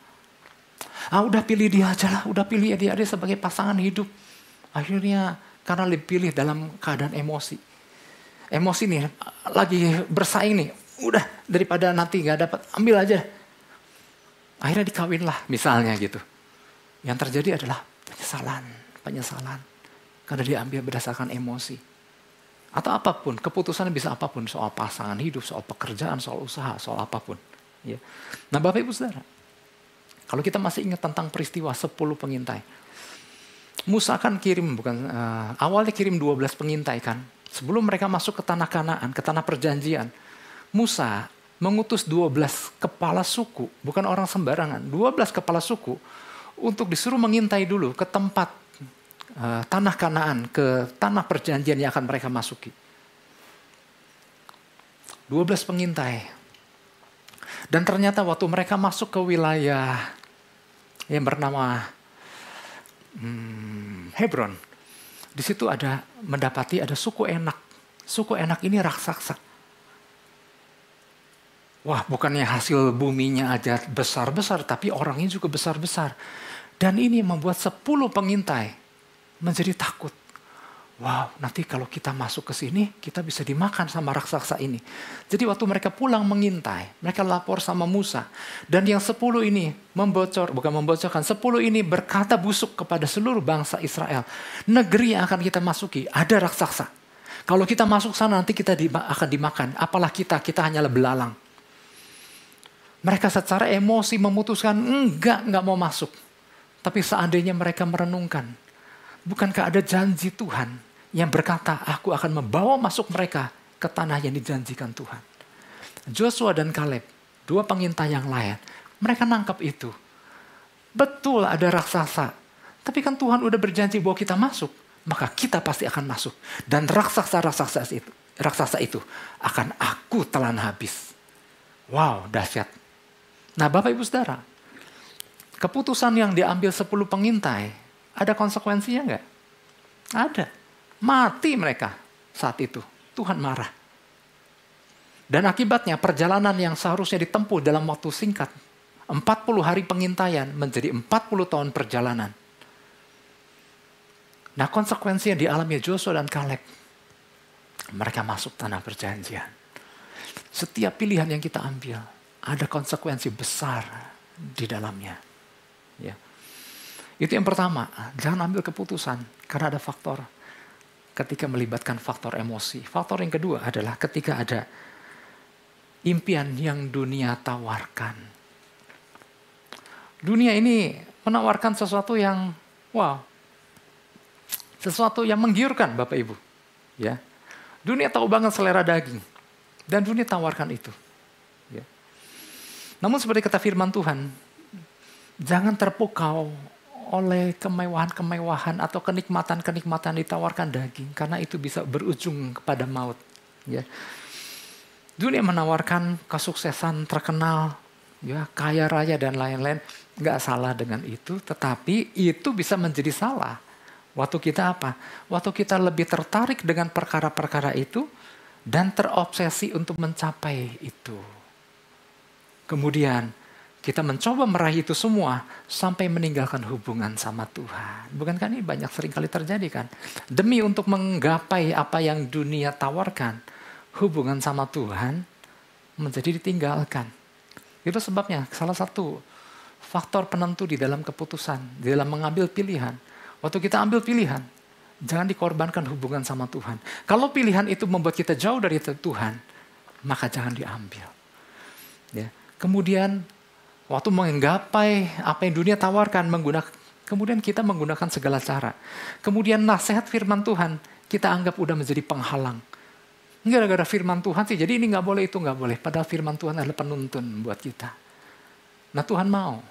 Udah pilih dia aja lah, udah pilih dia sebagai pasangan hidup. Akhirnya karena dipilih dalam keadaan emosi. Emosi nih, lagi bersaing nih, udah daripada nanti gak dapat, ambil aja. Akhirnya dikawinlah misalnya gitu. Yang terjadi adalah penyesalan. Karena diambil berdasarkan emosi. Atau apapun, keputusan bisa apapun, soal pasangan hidup, soal pekerjaan, soal usaha, soal apapun. Ya. Nah Bapak Ibu Saudara, kalau kita masih ingat tentang peristiwa 10 pengintai. Musa kan kirim, awalnya kirim 12 pengintai kan. Sebelum mereka masuk ke tanah Kanaan, ke tanah perjanjian. Musa mengutus 12 kepala suku, bukan orang sembarangan. 12 kepala suku untuk disuruh mengintai dulu ke tempat tanah Kanaan, ke tanah perjanjian yang akan mereka masuki. 12 pengintai. Dan ternyata waktu mereka masuk ke wilayah yang bernama Hebron, di situ mendapati ada suku Enak. Suku Enak ini raksasa. Wah, bukannya hasil buminya aja besar-besar, tapi orangnya juga besar-besar. Dan ini membuat 10 pengintai menjadi takut. Wow, nanti kalau kita masuk ke sini, kita bisa dimakan sama raksasa ini. Jadi waktu mereka pulang mengintai, mereka lapor sama Musa. Dan yang 10 ini bukan membocorkan, 10 ini berkata busuk kepada seluruh bangsa Israel. Negeri yang akan kita masuki, ada raksasa. Kalau kita masuk sana nanti kita akan dimakan. Apalah kita hanyalah belalang. Mereka secara emosi memutuskan, enggak mau masuk. Tapi seandainya mereka merenungkan, bukankah ada janji Tuhan yang berkata, aku akan membawa masuk mereka ke tanah yang dijanjikan Tuhan. Joshua dan Kaleb, 2 pengintai yang lain, mereka nangkap itu. Betul ada raksasa, tapi kan Tuhan udah berjanji bahwa kita masuk, maka kita pasti akan masuk. Dan raksasa itu akan aku telan habis. Wow, dahsyat. Nah Bapak Ibu Saudara, keputusan yang diambil 10 pengintai, ada konsekuensinya enggak? Ada. Mati mereka saat itu. Tuhan marah. Dan akibatnya perjalanan yang seharusnya ditempuh dalam waktu singkat, 40 hari pengintaian menjadi 40 tahun perjalanan. Nah konsekuensi yang dialami Joshua dan Kaleb, mereka masuk tanah perjanjian. Setiap pilihan yang kita ambil, ada konsekuensi besar di dalamnya. Ya. Itu yang pertama, jangan ambil keputusan karena ada faktor ketika melibatkan faktor emosi. Faktor yang kedua adalah ketika ada impian yang dunia tawarkan. Dunia ini menawarkan sesuatu yang wow, sesuatu yang menggiurkan Bapak Ibu. Ya, dunia tahu banget selera daging dan dunia tawarkan itu. Ya. Namun seperti kata firman Tuhan, jangan terpukau oleh kemewahan-kemewahan atau kenikmatan-kenikmatan ditawarkan daging. Karena itu bisa berujung kepada maut. Ya. Dunia menawarkan kesuksesan terkenal, ya, kaya raya dan lain-lain. Nggak salah dengan itu, tetapi itu bisa menjadi salah. Waktu kita apa? Waktu kita lebih tertarik dengan perkara-perkara itu dan terobsesi untuk mencapai itu. Kemudian kita mencoba meraih itu semua sampai meninggalkan hubungan sama Tuhan. Bukankah ini banyak seringkali terjadi kan? Demi untuk menggapai apa yang dunia tawarkan, hubungan sama Tuhan menjadi ditinggalkan. Itu sebabnya salah satu faktor penentu di dalam keputusan, di dalam mengambil pilihan. Waktu kita ambil pilihan, jangan dikorbankan hubungan sama Tuhan. Kalau pilihan itu membuat kita jauh dari Tuhan, maka jangan diambil. Ya. Kemudian waktu menggapai apa yang dunia tawarkan, kemudian kita menggunakan segala cara. Kemudian nasihat firman Tuhan kita anggap udah menjadi penghalang. Gara-gara firman Tuhan sih, jadi ini nggak boleh, itu nggak boleh. Padahal firman Tuhan adalah penuntun buat kita. Nah Tuhan mau.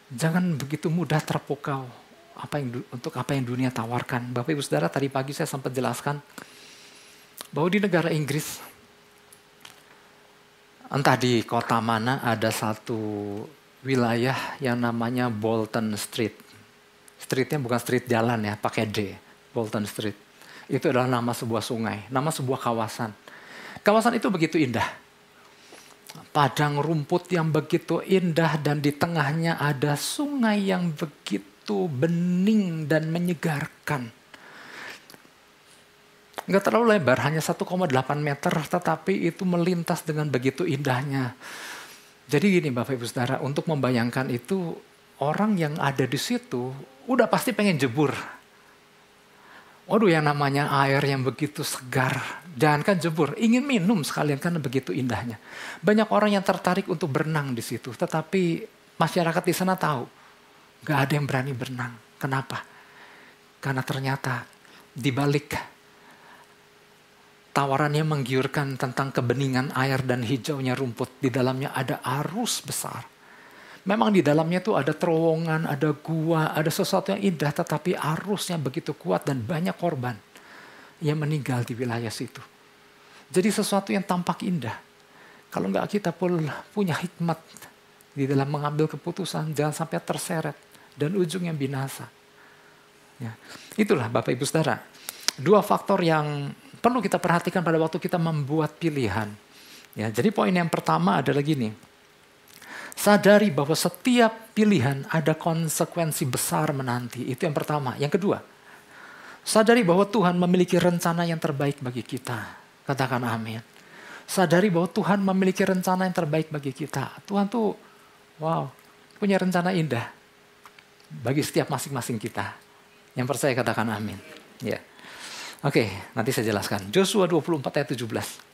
Jangan begitu mudah terpukau untuk apa yang dunia tawarkan. Bapak Ibu Saudara, tadi pagi saya sempat jelaskan bahwa di negara Inggris, entah di kota mana, ada satu wilayah yang namanya Bolton Street. Streetnya bukan street jalan ya, pakai D. Bolton Street. Itu adalah nama sebuah sungai, nama sebuah kawasan. Kawasan itu begitu indah. Padang rumput yang begitu indah dan di tengahnya ada sungai yang begitu bening dan menyegarkan. Nggak terlalu lebar, hanya 1,8 meter, tetapi itu melintas dengan begitu indahnya. Jadi gini Bapak Ibu Saudara, untuk membayangkan itu, orang yang ada di situ udah pasti pengen jebur. Waduh, yang namanya air yang begitu segar. Jangankan jebur, ingin minum sekalian karena begitu indahnya. Banyak orang yang tertarik untuk berenang di situ. Tetapi masyarakat di sana tahu, gak ada yang berani berenang. Kenapa? Karena ternyata di balik tawarannya menggiurkan tentang kebeningan air dan hijaunya rumput, di dalamnya ada arus besar. Memang di dalamnya tuh ada terowongan, ada gua, ada sesuatu yang indah, tetapi arusnya begitu kuat dan banyak korban yang meninggal di wilayah situ. Jadi sesuatu yang tampak indah. Kalau nggak kita punya hikmat di dalam mengambil keputusan, jangan sampai terseret dan ujungnya binasa. Ya. Itulah Bapak Ibu Saudara, 2 faktor yang perlu kita perhatikan pada waktu kita membuat pilihan. Ya, jadi poin yang pertama adalah gini. Sadari bahwa setiap pilihan ada konsekuensi besar menanti. Itu yang pertama. Yang kedua, sadari bahwa Tuhan memiliki rencana yang terbaik bagi kita. Katakan amin. Sadari bahwa Tuhan memiliki rencana yang terbaik bagi kita. Tuhan tuh, punya rencana indah bagi setiap masing-masing kita. Yang percaya katakan amin. Ya. Oke, nanti saya jelaskan. Yosua 24 ayat 17.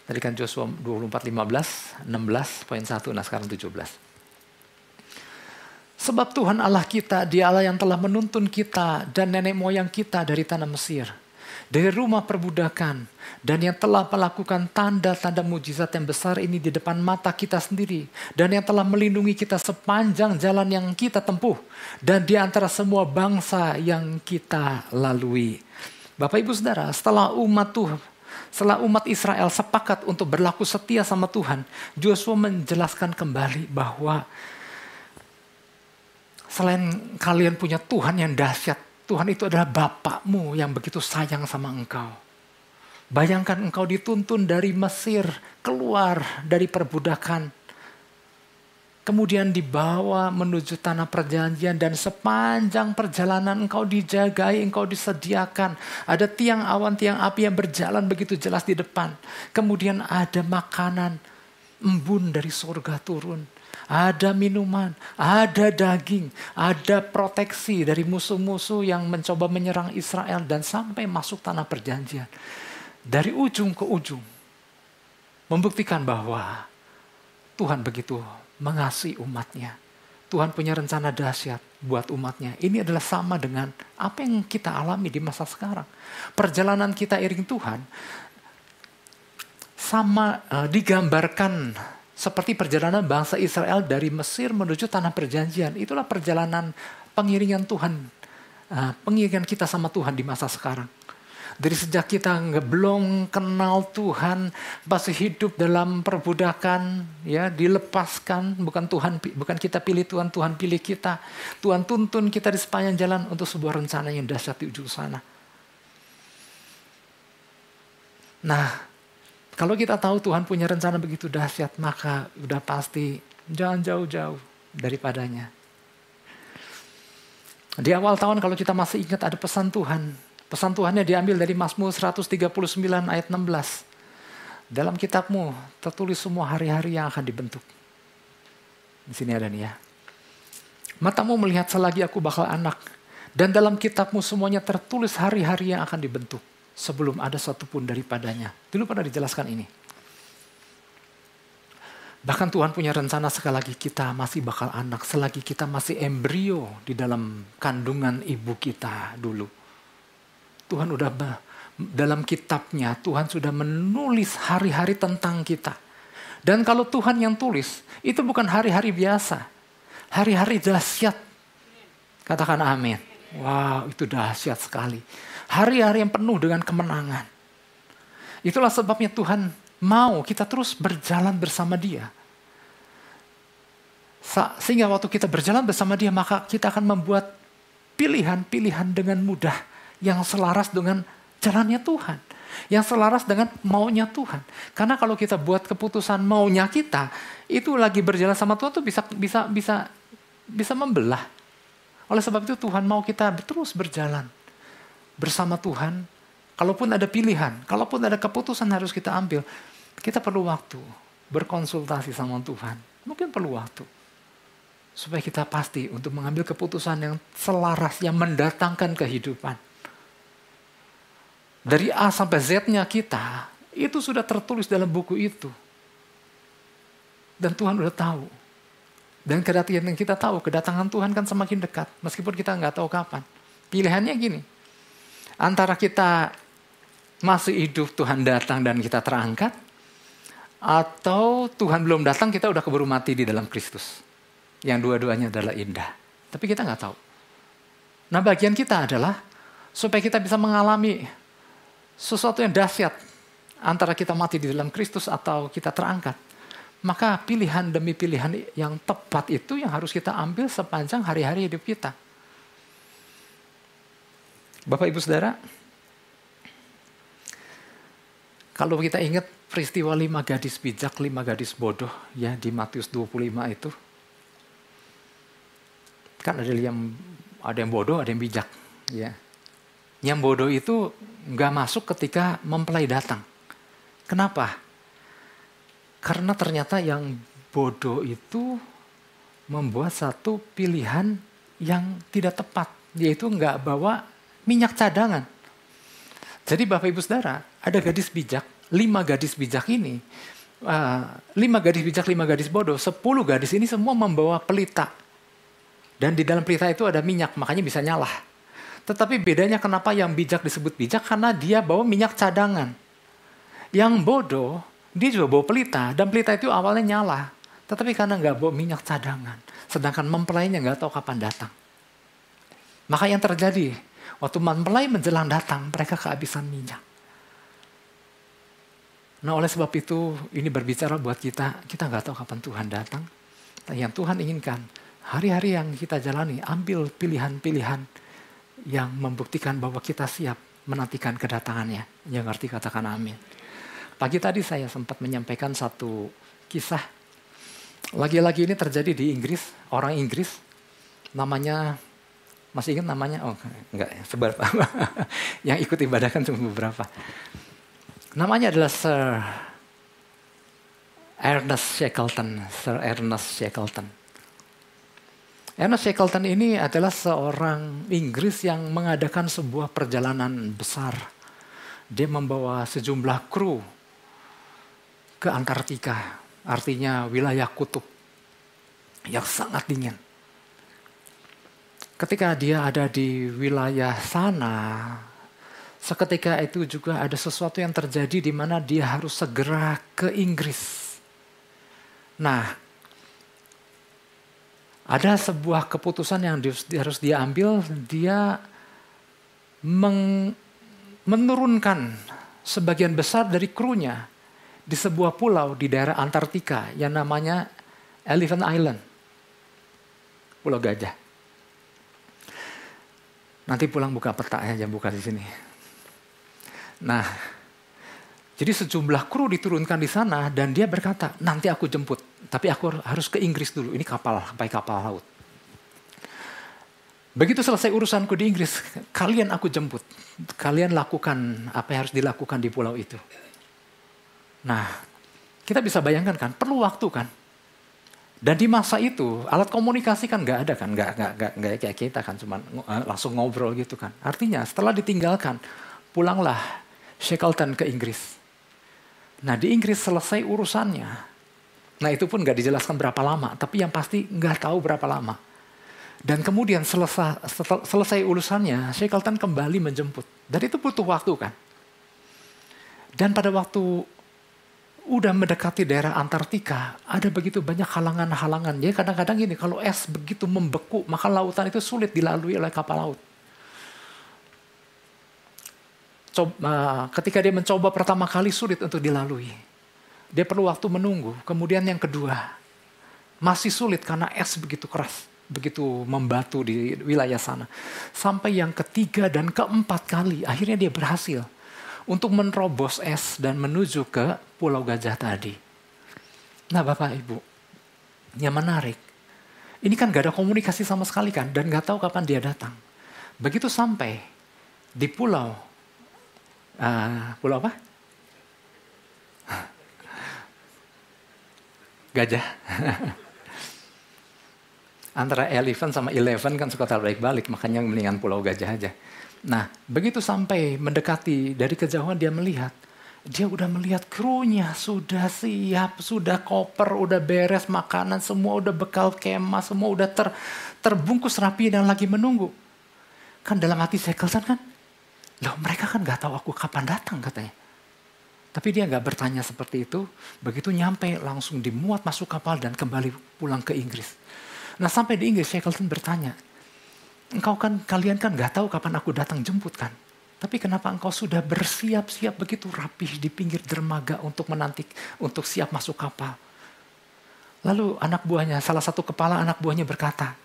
Tadi kan Yosua 24, 15, 16, poin 1, nah sekarang 17. Sebab Tuhan Allah kita, Dia Allah yang telah menuntun kita dan nenek moyang kita dari tanah Mesir, dari rumah perbudakan, dan yang telah melakukan tanda-tanda mujizat yang besar ini di depan mata kita sendiri, dan yang telah melindungi kita sepanjang jalan yang kita tempuh, dan di antara semua bangsa yang kita lalui. Bapak Ibu Saudara, setelah umat Israel sepakat untuk berlaku setia sama Tuhan, Yosua menjelaskan kembali bahwa selain kalian punya Tuhan yang dahsyat, Tuhan itu adalah Bapakmu yang begitu sayang sama engkau. Bayangkan engkau dituntun dari Mesir, keluar dari perbudakan, kemudian dibawa menuju tanah perjanjian, dan sepanjang perjalanan engkau dijagai, engkau disediakan. Ada tiang awan, tiang api yang berjalan begitu jelas di depan. Kemudian ada makanan, embun dari surga turun. Ada minuman, ada daging, ada proteksi dari musuh-musuh yang mencoba menyerang Israel dan sampai masuk tanah perjanjian. Dari ujung ke ujung, membuktikan bahwa Tuhan begitu mengasihi umatnya. Tuhan punya rencana dahsyat buat umatnya. Ini adalah sama dengan apa yang kita alami di masa sekarang. Perjalanan kita iring Tuhan sama digambarkan seperti perjalanan bangsa Israel dari Mesir menuju tanah perjanjian. Itulah perjalanan pengiringan Tuhan, pengiringan kita sama Tuhan di masa sekarang. Dari sejak kita belum kenal Tuhan, masih hidup dalam perbudakan, ya, dilepaskan, bukan kita pilih Tuhan, Tuhan pilih kita. Tuhan tuntun kita di sepanjang jalan untuk sebuah rencana yang dahsyat di ujung sana. Nah, kalau kita tahu Tuhan punya rencana begitu dahsyat, maka udah pasti jangan jauh-jauh daripadanya. Di awal tahun kalau kita masih ingat ada pesan Tuhan. Pesan Tuhannya diambil dari Mazmur 139 ayat 16. Dalam kitabmu tertulis semua hari-hari yang akan dibentuk. Di sini ada nih ya. Matamu melihat selagi aku bakal anak. Dan dalam kitabmu semuanya tertulis hari-hari yang akan dibentuk. Sebelum ada satupun daripadanya. Dulu pernah dijelaskan ini. Bahkan Tuhan punya rencana sekali lagi kita masih bakal anak. Selagi kita masih embrio di dalam kandungan ibu kita dulu. Tuhan udah dalam kitabnya, Tuhan sudah menulis hari-hari tentang kita. Dan kalau Tuhan yang tulis, itu bukan hari-hari biasa. Hari-hari dahsyat. Katakan amin. Wow, itu dahsyat sekali. Hari-hari yang penuh dengan kemenangan. Itulah sebabnya Tuhan mau kita terus berjalan bersama Dia. Sehingga waktu kita berjalan bersama Dia, maka kita akan membuat pilihan-pilihan dengan mudah. Yang selaras dengan jalannya Tuhan. Yang selaras dengan maunya Tuhan. Karena kalau kita buat keputusan maunya kita, itu lagi berjalan sama Tuhan tuh bisa membelah. Oleh sebab itu Tuhan mau kita terus berjalan bersama Tuhan. Kalaupun ada pilihan, kalaupun ada keputusan harus kita ambil, kita perlu waktu berkonsultasi sama Tuhan. Mungkin perlu waktu. Supaya kita pasti untuk mengambil keputusan yang selaras, yang mendatangkan kehidupan. Dari A sampai Z-nya kita, itu sudah tertulis dalam buku itu. Dan Tuhan udah tahu. Dan kedatangan yang kita tahu, kedatangan Tuhan kan semakin dekat. Meskipun kita nggak tahu kapan. Pilihannya gini. Antara kita masih hidup, Tuhan datang dan kita terangkat. Atau Tuhan belum datang, kita udah keburu mati di dalam Kristus. Yang dua-duanya adalah indah. Tapi kita nggak tahu. Nah, bagian kita adalah supaya kita bisa mengalami sesuatu yang dahsyat antara kita mati di dalam Kristus atau kita terangkat. Maka pilihan demi pilihan yang tepat itu yang harus kita ambil sepanjang hari-hari hidup kita. Bapak Ibu Saudara, kalau kita ingat peristiwa 5 gadis bijak, 5 gadis bodoh ya di Matius 25 itu. Kan ada yang bodoh, ada yang bijak. Ya. Yang bodoh itu nggak masuk ketika mempelai datang. Kenapa? Karena ternyata yang bodoh itu membuat satu pilihan yang tidak tepat. Yaitu nggak bawa minyak cadangan. Jadi Bapak Ibu Saudara, ada gadis bijak, 5 gadis bijak ini. 5 gadis bijak, 5 gadis bodoh, 10 gadis ini semua membawa pelita. Dan di dalam pelita itu ada minyak, makanya bisa nyala. Tetapi bedanya kenapa yang bijak disebut bijak? Karena dia bawa minyak cadangan. Yang bodoh, dia juga bawa pelita. Dan pelita itu awalnya nyala. Tetapi karena nggak bawa minyak cadangan. Sedangkan mempelainya nggak tahu kapan datang. Maka yang terjadi, waktu mempelai menjelang datang, mereka kehabisan minyak. Nah oleh sebab itu, ini berbicara buat kita nggak tahu kapan Tuhan datang. Yang Tuhan inginkan, hari-hari yang kita jalani, ambil pilihan-pilihan yang membuktikan bahwa kita siap menantikan kedatangannya. Yang ngerti katakan amin. Pagi tadi saya sempat menyampaikan satu kisah. Lagi-lagi ini terjadi di Inggris, orang Inggris. Namanya, masih ingat namanya? Oh enggak, seberapa. Yang ikut ibadah kan cuma beberapa. Namanya adalah Sir Ernest Shackleton. Ernest Shackleton ini adalah seorang Inggris yang mengadakan sebuah perjalanan besar. Dia membawa sejumlah kru ke Antartika, artinya wilayah kutub yang sangat dingin. Ketika dia ada di wilayah sana, seketika itu juga ada sesuatu yang terjadi di mana dia harus segera ke Inggris. Nah, ada sebuah keputusan yang harus dia ambil, dia menurunkan sebagian besar dari krunya di sebuah pulau di daerah Antartika yang namanya Elephant Island, Pulau Gajah. Nanti pulang buka peta ya, jangan buka di sini. Nah, jadi sejumlah kru diturunkan di sana dan dia berkata, nanti aku jemput. Tapi aku harus ke Inggris dulu. Ini kapal laut. Begitu selesai urusanku di Inggris, kalian aku jemput. Kalian lakukan apa yang harus dilakukan di pulau itu. Nah, kita bisa bayangkan kan, perlu waktu kan. Dan di masa itu, alat komunikasi kan nggak ada kan. Nggak kayak kita kan, cuma langsung ngobrol gitu kan. Artinya setelah ditinggalkan, pulanglah Shackleton ke Inggris. Nah di Inggris selesai urusannya. Nah itu pun nggak dijelaskan berapa lama, tapi yang pasti nggak tahu berapa lama. Dan kemudian selesai urusannya, Shackleton kembali menjemput. Dan itu butuh waktu kan. Dan pada waktu udah mendekati daerah Antartika, ada begitu banyak halangan-halangan. Jadi kadang-kadang gini, kalau es begitu membeku, maka lautan itu sulit dilalui oleh kapal laut. Ketika dia mencoba pertama kali sulit untuk dilalui. Dia perlu waktu menunggu. Kemudian yang kedua, masih sulit karena es begitu keras, begitu membatu di wilayah sana. Sampai yang ketiga dan keempat kali, akhirnya dia berhasil untuk menerobos es dan menuju ke Pulau Gajah tadi. Nah Bapak Ibu, yang menarik, ini kan gak ada komunikasi sama sekali kan, dan gak tahu kapan dia datang. Begitu sampai di pulau apa? Gajah. Antara Eleven sama 11 kan suka terbalik-balik, makanya mendingan Pulau Gajah aja. Nah, begitu sampai mendekati dari kejauhan dia melihat. Dia udah melihat krunya sudah siap, sudah koper, udah beres makanan, semua udah bekal kemah, semua udah terbungkus rapi dan lagi menunggu. Kan dalam hati Shackleton kan, loh mereka kan gak tahu aku kapan datang katanya. Tapi dia gak bertanya seperti itu, begitu nyampe langsung dimuat masuk kapal dan kembali pulang ke Inggris. Nah sampai di Inggris Shackleton bertanya, kalian kan gak tahu kapan aku datang jemput kan? Tapi kenapa engkau sudah bersiap-siap begitu rapih di pinggir dermaga untuk menanti, untuk siap masuk kapal? Lalu anak buahnya, salah satu kepala anak buahnya berkata,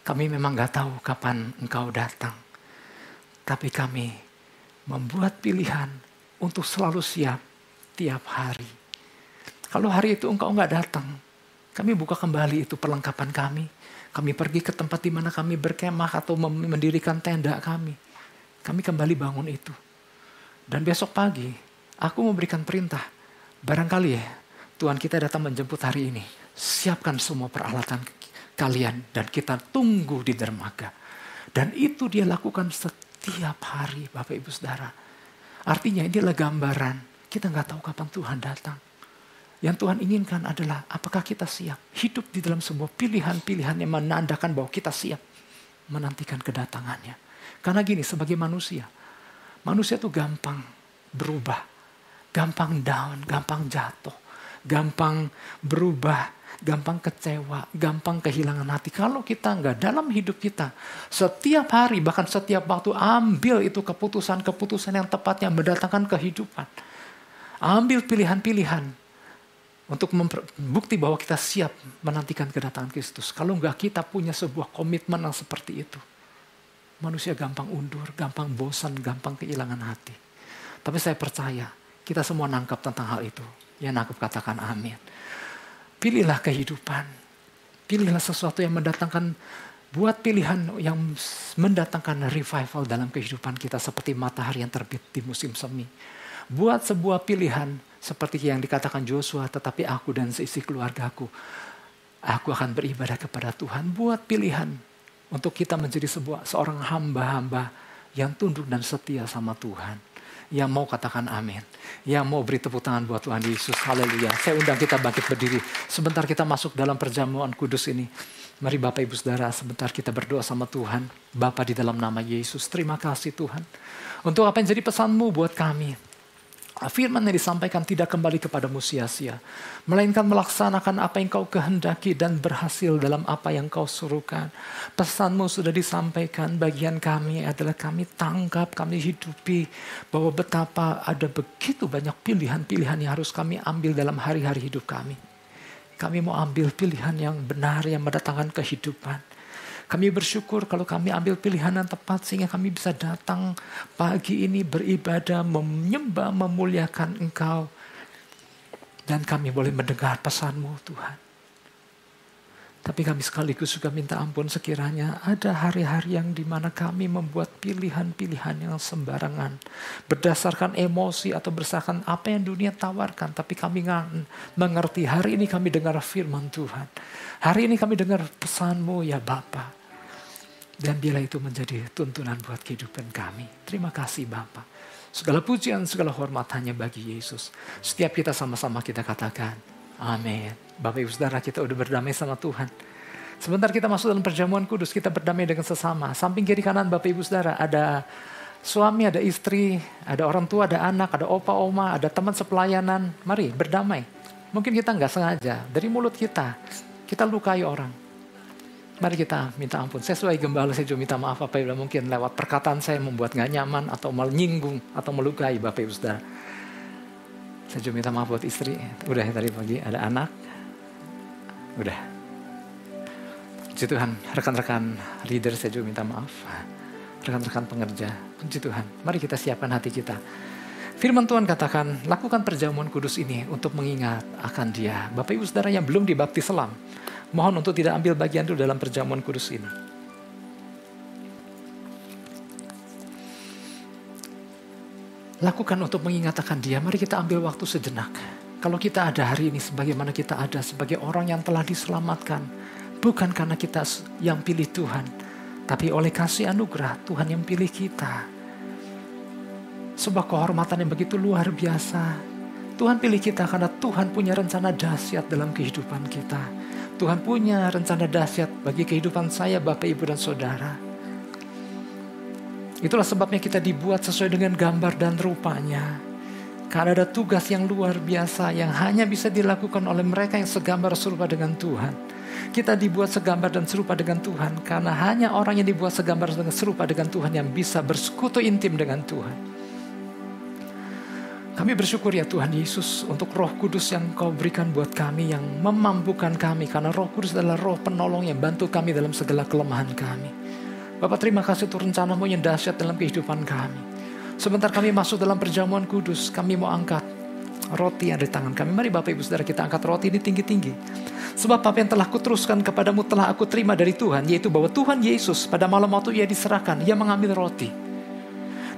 kami memang gak tahu kapan engkau datang. Tapi kami membuat pilihan untuk selalu siap tiap hari. Kalau hari itu engkau gak datang, kami buka kembali itu perlengkapan kami. Kami pergi ke tempat di mana kami berkemah atau mendirikan tenda kami. Kami kembali bangun itu. Dan besok pagi, aku memberikan perintah. Barangkali ya, Tuhan kita datang menjemput hari ini. Siapkan semua peralatan kalian. Dan kita tunggu di dermaga. Dan itu dia lakukan setiap hari, Bapak Ibu Saudara. Artinya ini adalah gambaran. Kita gak tahu kapan Tuhan datang. Yang Tuhan inginkan adalah apakah kita siap. Hidup di dalam sebuah pilihan-pilihan yang menandakan bahwa kita siap menantikan kedatangannya. Karena gini, sebagai manusia tuh gampang berubah, gampang down, gampang jatuh, gampang berubah, gampang kecewa, gampang kehilangan hati. Kalau kita nggak dalam hidup kita, setiap hari, bahkan setiap waktu ambil itu keputusan-keputusan yang tepat yang mendatangkan kehidupan. Ambil pilihan-pilihan untuk bukti bahwa kita siap menantikan kedatangan Kristus. Kalau nggak kita punya sebuah komitmen yang seperti itu, manusia gampang undur, gampang bosan, gampang kehilangan hati. Tapi saya percaya, kita semua nangkap tentang hal itu. Yang nangkap katakan amin. Pilihlah kehidupan. Pilihlah sesuatu yang mendatangkan, buat pilihan yang mendatangkan revival dalam kehidupan kita. Seperti matahari yang terbit di musim semi. Buat sebuah pilihan seperti yang dikatakan Joshua, tetapi aku dan seisi keluargaku, aku akan beribadah kepada Tuhan. Buat pilihan untuk kita menjadi seorang hamba-hamba yang tunduk dan setia sama Tuhan. Yang mau katakan amin. Yang mau beri tepuk tangan buat Tuhan Yesus. Haleluya. Saya undang kita bangkit berdiri. Sebentar kita masuk dalam perjamuan kudus ini. Mari Bapak Ibu Saudara, sebentar kita berdoa sama Tuhan. Bapa di dalam nama Yesus, terima kasih Tuhan. Untuk apa yang jadi pesanmu buat kami. Firman yang disampaikan tidak kembali kepadamu sia-sia. Melainkan melaksanakan apa yang kau kehendaki dan berhasil dalam apa yang kau suruhkan. Pesanmu sudah disampaikan, bagian kami adalah kami tangkap, kami hidupi. Bahwa betapa ada begitu banyak pilihan-pilihan yang harus kami ambil dalam hari-hari hidup kami. Kami mau ambil pilihan yang benar yang mendatangkan kehidupan. Kami bersyukur kalau kami ambil pilihan yang tepat sehingga kami bisa datang pagi ini beribadah, menyembah, memuliakan Engkau. Dan kami boleh mendengar pesan-Mu Tuhan. Tapi kami sekaligus juga minta ampun sekiranya ada hari-hari yang dimana kami membuat pilihan-pilihan yang sembarangan. Berdasarkan emosi atau berdasarkan apa yang dunia tawarkan. Tapi kami mengerti hari ini kami dengar firman Tuhan. Hari ini kami dengar pesan-Mu ya Bapa. Dan bila itu menjadi tuntunan buat kehidupan kami. Terima kasih Bapa. Segala pujian, segala hormat hanya bagi Yesus. Setiap kita sama-sama kita katakan, amin. Bapak Ibu Saudara, kita udah berdamai sama Tuhan. Sebentar kita masuk dalam perjamuan kudus, kita berdamai dengan sesama. Samping kiri kanan Bapak Ibu Saudara, ada suami, ada istri, ada orang tua, ada anak, ada opa, oma, ada teman sepelayanan. Mari berdamai. Mungkin kita nggak sengaja, dari mulut kita lukai orang. Mari kita minta ampun. Saya sebagai gembala, saya juga minta maaf apabila mungkin lewat perkataan saya membuat gak nyaman atau menyinggung atau melukai Bapak Ibu Saudara. Saya juga minta maaf buat istri. Udah ya tadi pagi, ada anak. Udah. Puji Tuhan, rekan-rekan leader saya juga minta maaf. Rekan-rekan pengerja, puji Tuhan. Mari kita siapkan hati kita. Firman Tuhan katakan, lakukan perjamuan kudus ini untuk mengingat akan Dia. Bapak Ibu Saudara yang belum dibaptis selam, mohon untuk tidak ambil bagian dulu dalam perjamuan kudus ini. Lakukan untuk mengingat akan Dia. Mari kita ambil waktu sejenak. Kalau kita ada hari ini sebagaimana kita ada sebagai orang yang telah diselamatkan, Bukan karena kita yang pilih Tuhan, tapi oleh kasih anugerah Tuhan yang pilih kita. Sebuah kehormatan yang begitu luar biasa. Tuhan pilih kita karena Tuhan punya rencana dahsyat dalam kehidupan kita. Tuhan punya rencana dahsyat bagi kehidupan saya, Bapak, Ibu, dan Saudara. Itulah sebabnya kita dibuat sesuai dengan gambar dan rupanya. Karena ada tugas yang luar biasa yang hanya bisa dilakukan oleh mereka yang segambar serupa dengan Tuhan. Kita dibuat segambar dan serupa dengan Tuhan karena hanya orang yang dibuat segambar dan serupa dengan Tuhan yang bisa bersekutu intim dengan Tuhan. Kami bersyukur ya Tuhan Yesus untuk Roh Kudus yang Kau berikan buat kami, yang memampukan kami, karena Roh Kudus adalah Roh penolong yang bantu kami dalam segala kelemahan kami. Bapak, terima kasih untuk rencana-Mu yang dahsyat dalam kehidupan kami. Sebentar kami masuk dalam perjamuan kudus, kami mau angkat roti yang ada di tangan kami. Mari Bapak Ibu Saudara kita angkat roti ini tinggi-tinggi. Sebab apa yang telah kuteruskan kepadamu telah aku terima dari Tuhan, yaitu bahwa Tuhan Yesus pada malam waktu Ia diserahkan, Ia mengambil roti.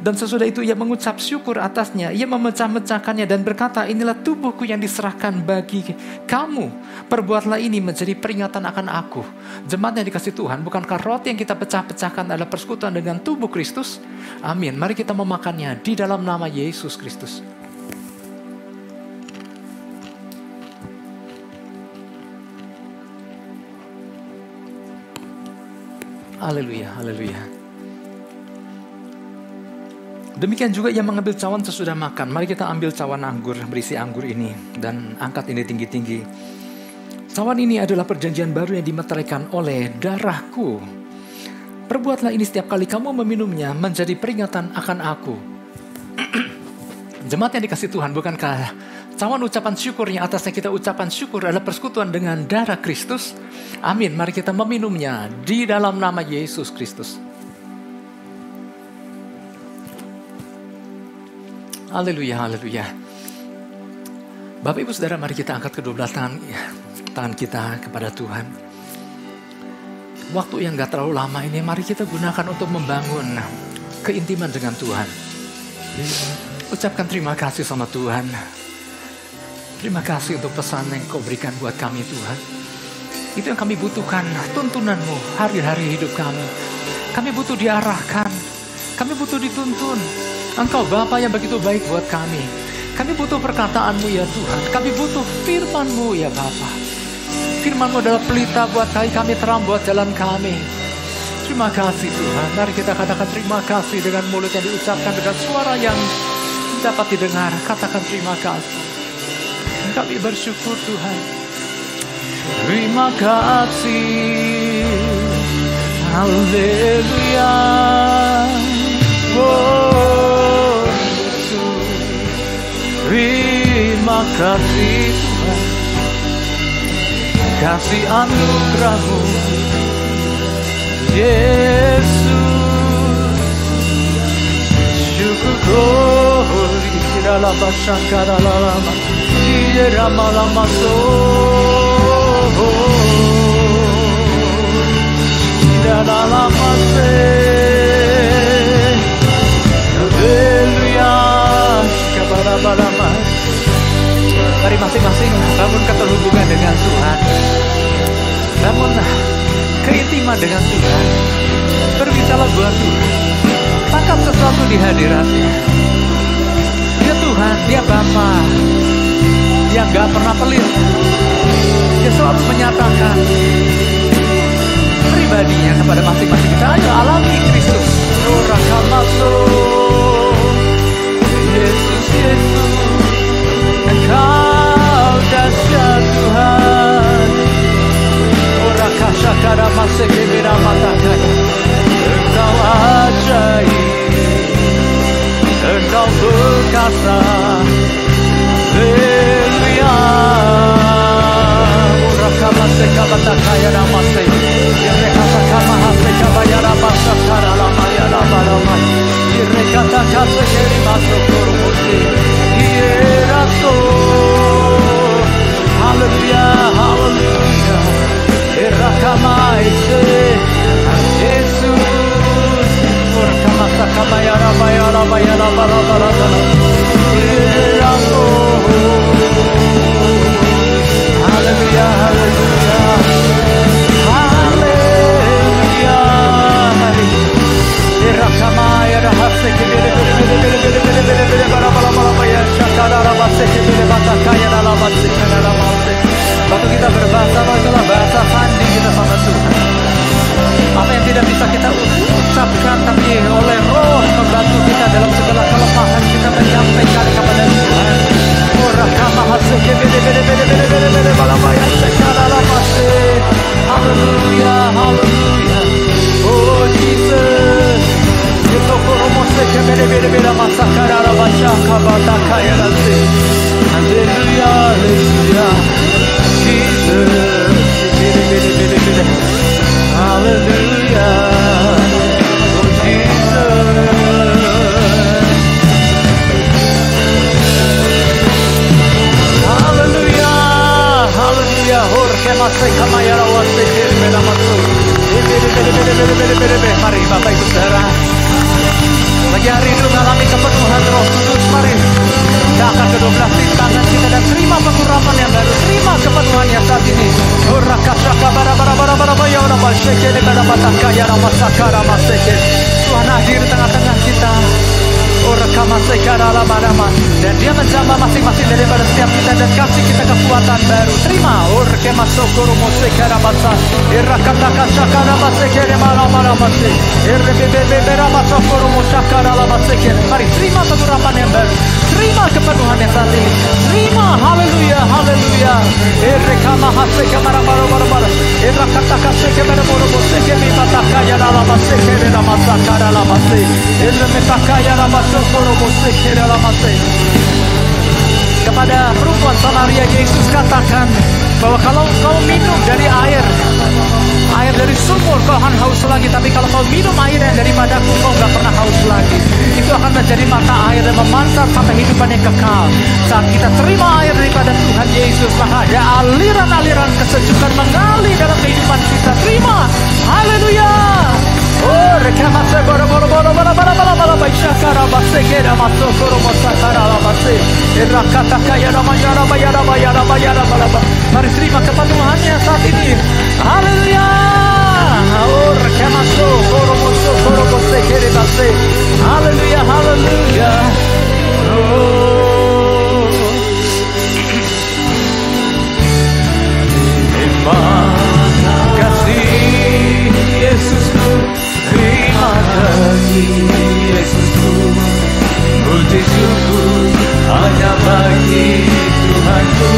Dan sesudah itu Ia mengucap syukur atasnya, Ia memecah-mecahkannya dan berkata, inilah tubuhku yang diserahkan bagi kamu. Perbuatlah ini menjadi peringatan akan aku. Jemaat yang dikasih Tuhan, bukankah roti yang kita pecah-pecahkan adalah persekutuan dengan tubuh Kristus? Amin. Mari kita memakannya di dalam nama Yesus Kristus. Haleluya, haleluya. Demikian juga Ia mengambil cawan sesudah makan. Mari kita ambil cawan anggur berisi anggur ini dan angkat ini tinggi-tinggi. Cawan ini adalah perjanjian baru yang dimeteraikan oleh darahku. Perbuatlah ini setiap kali kamu meminumnya menjadi peringatan akan aku. Jemaat yang dikasih Tuhan, bukankah cawan ucapan syukur yang atasnya kita ucapan syukur adalah persekutuan dengan darah Kristus? Amin. Mari kita meminumnya di dalam nama Yesus Kristus. Haleluya, haleluya. Bapak Ibu Saudara, mari kita angkat kedua belah tangan kita kepada Tuhan. Waktu yang gak terlalu lama ini, mari kita gunakan untuk membangun keintiman dengan Tuhan. Ucapkan terima kasih sama Tuhan. Terima kasih untuk pesan yang Kau berikan buat kami Tuhan. Itu yang kami butuhkan, tuntunan-Mu hari-hari hidup kami. Kami butuh diarahkan, kami butuh dituntun. Engkau Bapa yang begitu baik buat kami. Kami butuh perkataan-Mu ya Tuhan. Kami butuh firman-Mu ya Bapa. Firman-Mu adalah pelita buat kami, terang buat jalan kami. Terima kasih Tuhan. Mari kita katakan terima kasih dengan mulut yang diucapkan, dengan suara yang dapat didengar. Katakan terima kasih. Kami bersyukur Tuhan. Terima kasih. Haleluya. Oh Yesus. Terima kasih Tuhan. Kasih anugerah-Mu Yesus. Syukur glory dalam basangkara lama di lama so dalam masa. Haleluya. Kabar-kabar. Mari masing-masing bangun keterhubungan dengan Tuhan. Bangun keintiman dengan Tuhan. Berbicara buat Tuhan. Tangkap sesuatu di hadirat-Nya. Dia Tuhan, Dia Bapa yang gak pernah pelit. Dia selalu menyatakan pribadinya kepada masing-masing kita. Ayo alami Kristus. Rakamaso Yesus, Yesus. Engkau dahsyat Tuhan. Ora kasakara masekebira matakaya. Engkau ajaib. Engkau perkasa. Haleluya. Ora kamasekabata namase. Yerekasa kamahase kabayara basakara lamaya lamarama. Yerekata kasekeri masokoromote. Hallelujah, hallelujah. Erakamaise, Jesus. Orkamasa kamayara bayara bayara bara bara bara. Waktu kita berbahasa, itulah bahasa sandi kita sama Tuhan. Apa yang tidak bisa kita ucapkan, tapi oleh Roh membantu kita dalam segala kelemahan kita menyampaikan kepada Tuhan. Haleluya, haleluya. Oh Jesus. Haleluya, haleluya. Jesus. Haleluya. Oh Jesus. Haleluya, haleluya. Horke masai kamayara wasai kirmena masuk. Mari Bapak Ibu Saudara, bagi hari itu mengalami kepenuhan Roh Kudus. Mari kita akan kedua belah tangan kita dan terima pengurapan yang baru, terima kepenuhannya saat ini. Tuhan hadir tengah-tengah kita. Dan dia menjamah masing-masing daripada setiap kita dan kasih kita kekuatan baru. Terima. Mari terima pengurapan yang baru, terima kepenuhan yang saat ini. Terima. Haleluya, haleluya. Kepada perempuan Samaria, Yesus katakan bahwa kalau kau minum dari air dari sumur, kau akan haus lagi. Tapi kalau kau minum air yang daripadaku, kau gak pernah haus lagi. Itu akan menjadi mata air dan memancar sampai hidupan yang kekal. Saat kita terima air daripada Tuhan Yesus, maka ada aliran-aliran kesejukan mengalir dalam kehidupan kita. Terima. Haleluya. Oh, rekamase boro-boro baishakara basekera masokoro mosakara labase. Irakata kaya ramayara bayara bayara bayara balaba. Mari terima kepenuhannya saat ini. Haleluya. Oh, rekamaso boro mosokoro mosekere base. Haleluya, haleluya. Oh. Terima kasih Yesusku. Terima kasih Yesusku, puji syukur hanya bagi Tuhanku.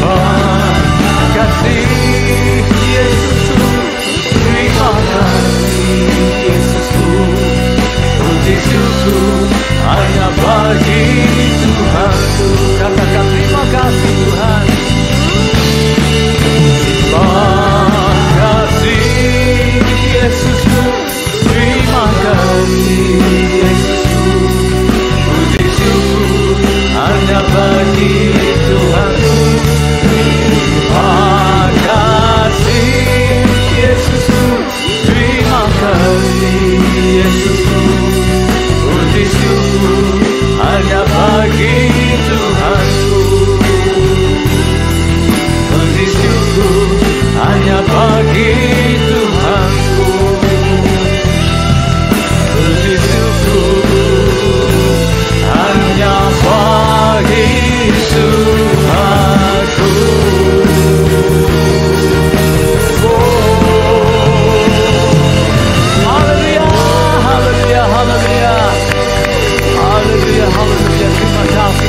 Terima kasih Yesusku, terima kasih Yesusku, puji syukur hanya bagi Tuhanku. Katakan terima kasih Tuhan. Terima kasih Yesusku, terima kasih Yesusku, puji syukur hanya bagi Tuhanku. Terima kasih Yesusku, terima kasih Yesusku, puji syukur hanya bagi Tuhanku. Puji syukur hanya bagi Tuhanku. Puji syukur hanya bagi Tuhanku. Haleluya, haleluya, haleluya. Haleluya, haleluya. Terima kasih.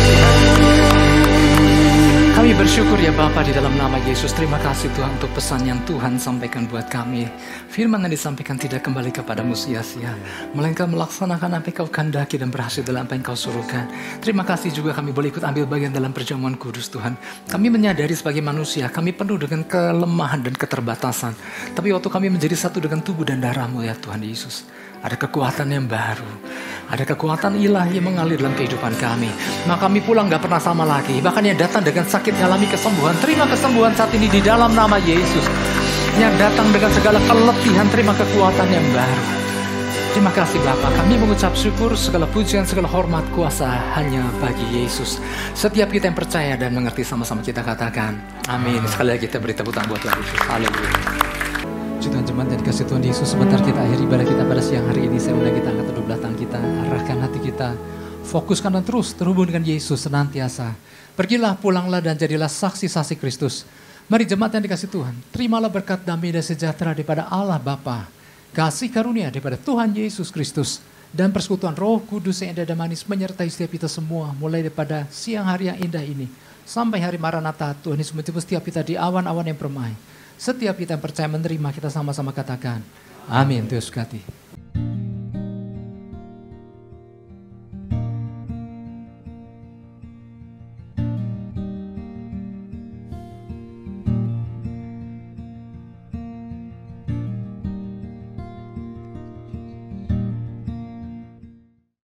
Kami bersyukur ya Bapa di dalam nama Yesus. Terima kasih Tuhan untuk pesan yang Tuhan sampaikan buat kami. Firman yang disampaikan tidak kembali kepadamu sia-sia, melainkan melaksanakan apa yang kau kehendaki dan berhasil dalam apa yang kau suruhkan. Terima kasih juga kami boleh ikut ambil bagian dalam perjamuan kudus Tuhan. Kami menyadari sebagai manusia, kami penuh dengan kelemahan dan keterbatasan. Tapi waktu kami menjadi satu dengan tubuh dan darah-Mu ya Tuhan Yesus, ada kekuatan yang baru. Ada kekuatan ilahi yang mengalir dalam kehidupan kami. Maka kami pulang gak pernah sama lagi. Bahkan yang datang dengan sakit alami kesembuhan. Terima kesembuhan saat ini di dalam nama Yesus. Yang datang dengan segala keletihan, terima kekuatan yang baru. Terima kasih Bapa. Kami mengucap syukur, segala pujian, segala hormat, kuasa hanya bagi Yesus. Setiap kita yang percaya dan mengerti, sama-sama kita katakan amin. Sekali lagi kita beri tepuk tangan buat Yesus. Haleluya. Tuhan jemaat yang dikasih Tuhan Yesus, sebentar kita akhiri ibadah kita pada siang hari ini. Saya undang kita angkat kedua belah tangan kita, arahkan hati kita Fokuskan dan terus terhubung dengan Yesus senantiasa. Pergilah, pulanglah dan jadilah saksi-saksi Kristus. Mari jemaat yang dikasih Tuhan, terimalah berkat damai dan sejahtera daripada Allah Bapa, kasih karunia daripada Tuhan Yesus Kristus, dan persekutuan Roh Kudus yang indah dan manis menyertai setiap kita semua, mulai daripada siang hari yang indah ini, sampai hari Maranatha. Tuhan Yesus menjemput setiap kita di awan-awan yang permai. Setiap kita yang percaya menerima, kita sama-sama katakan, amin. Tuhan Yesus berkati.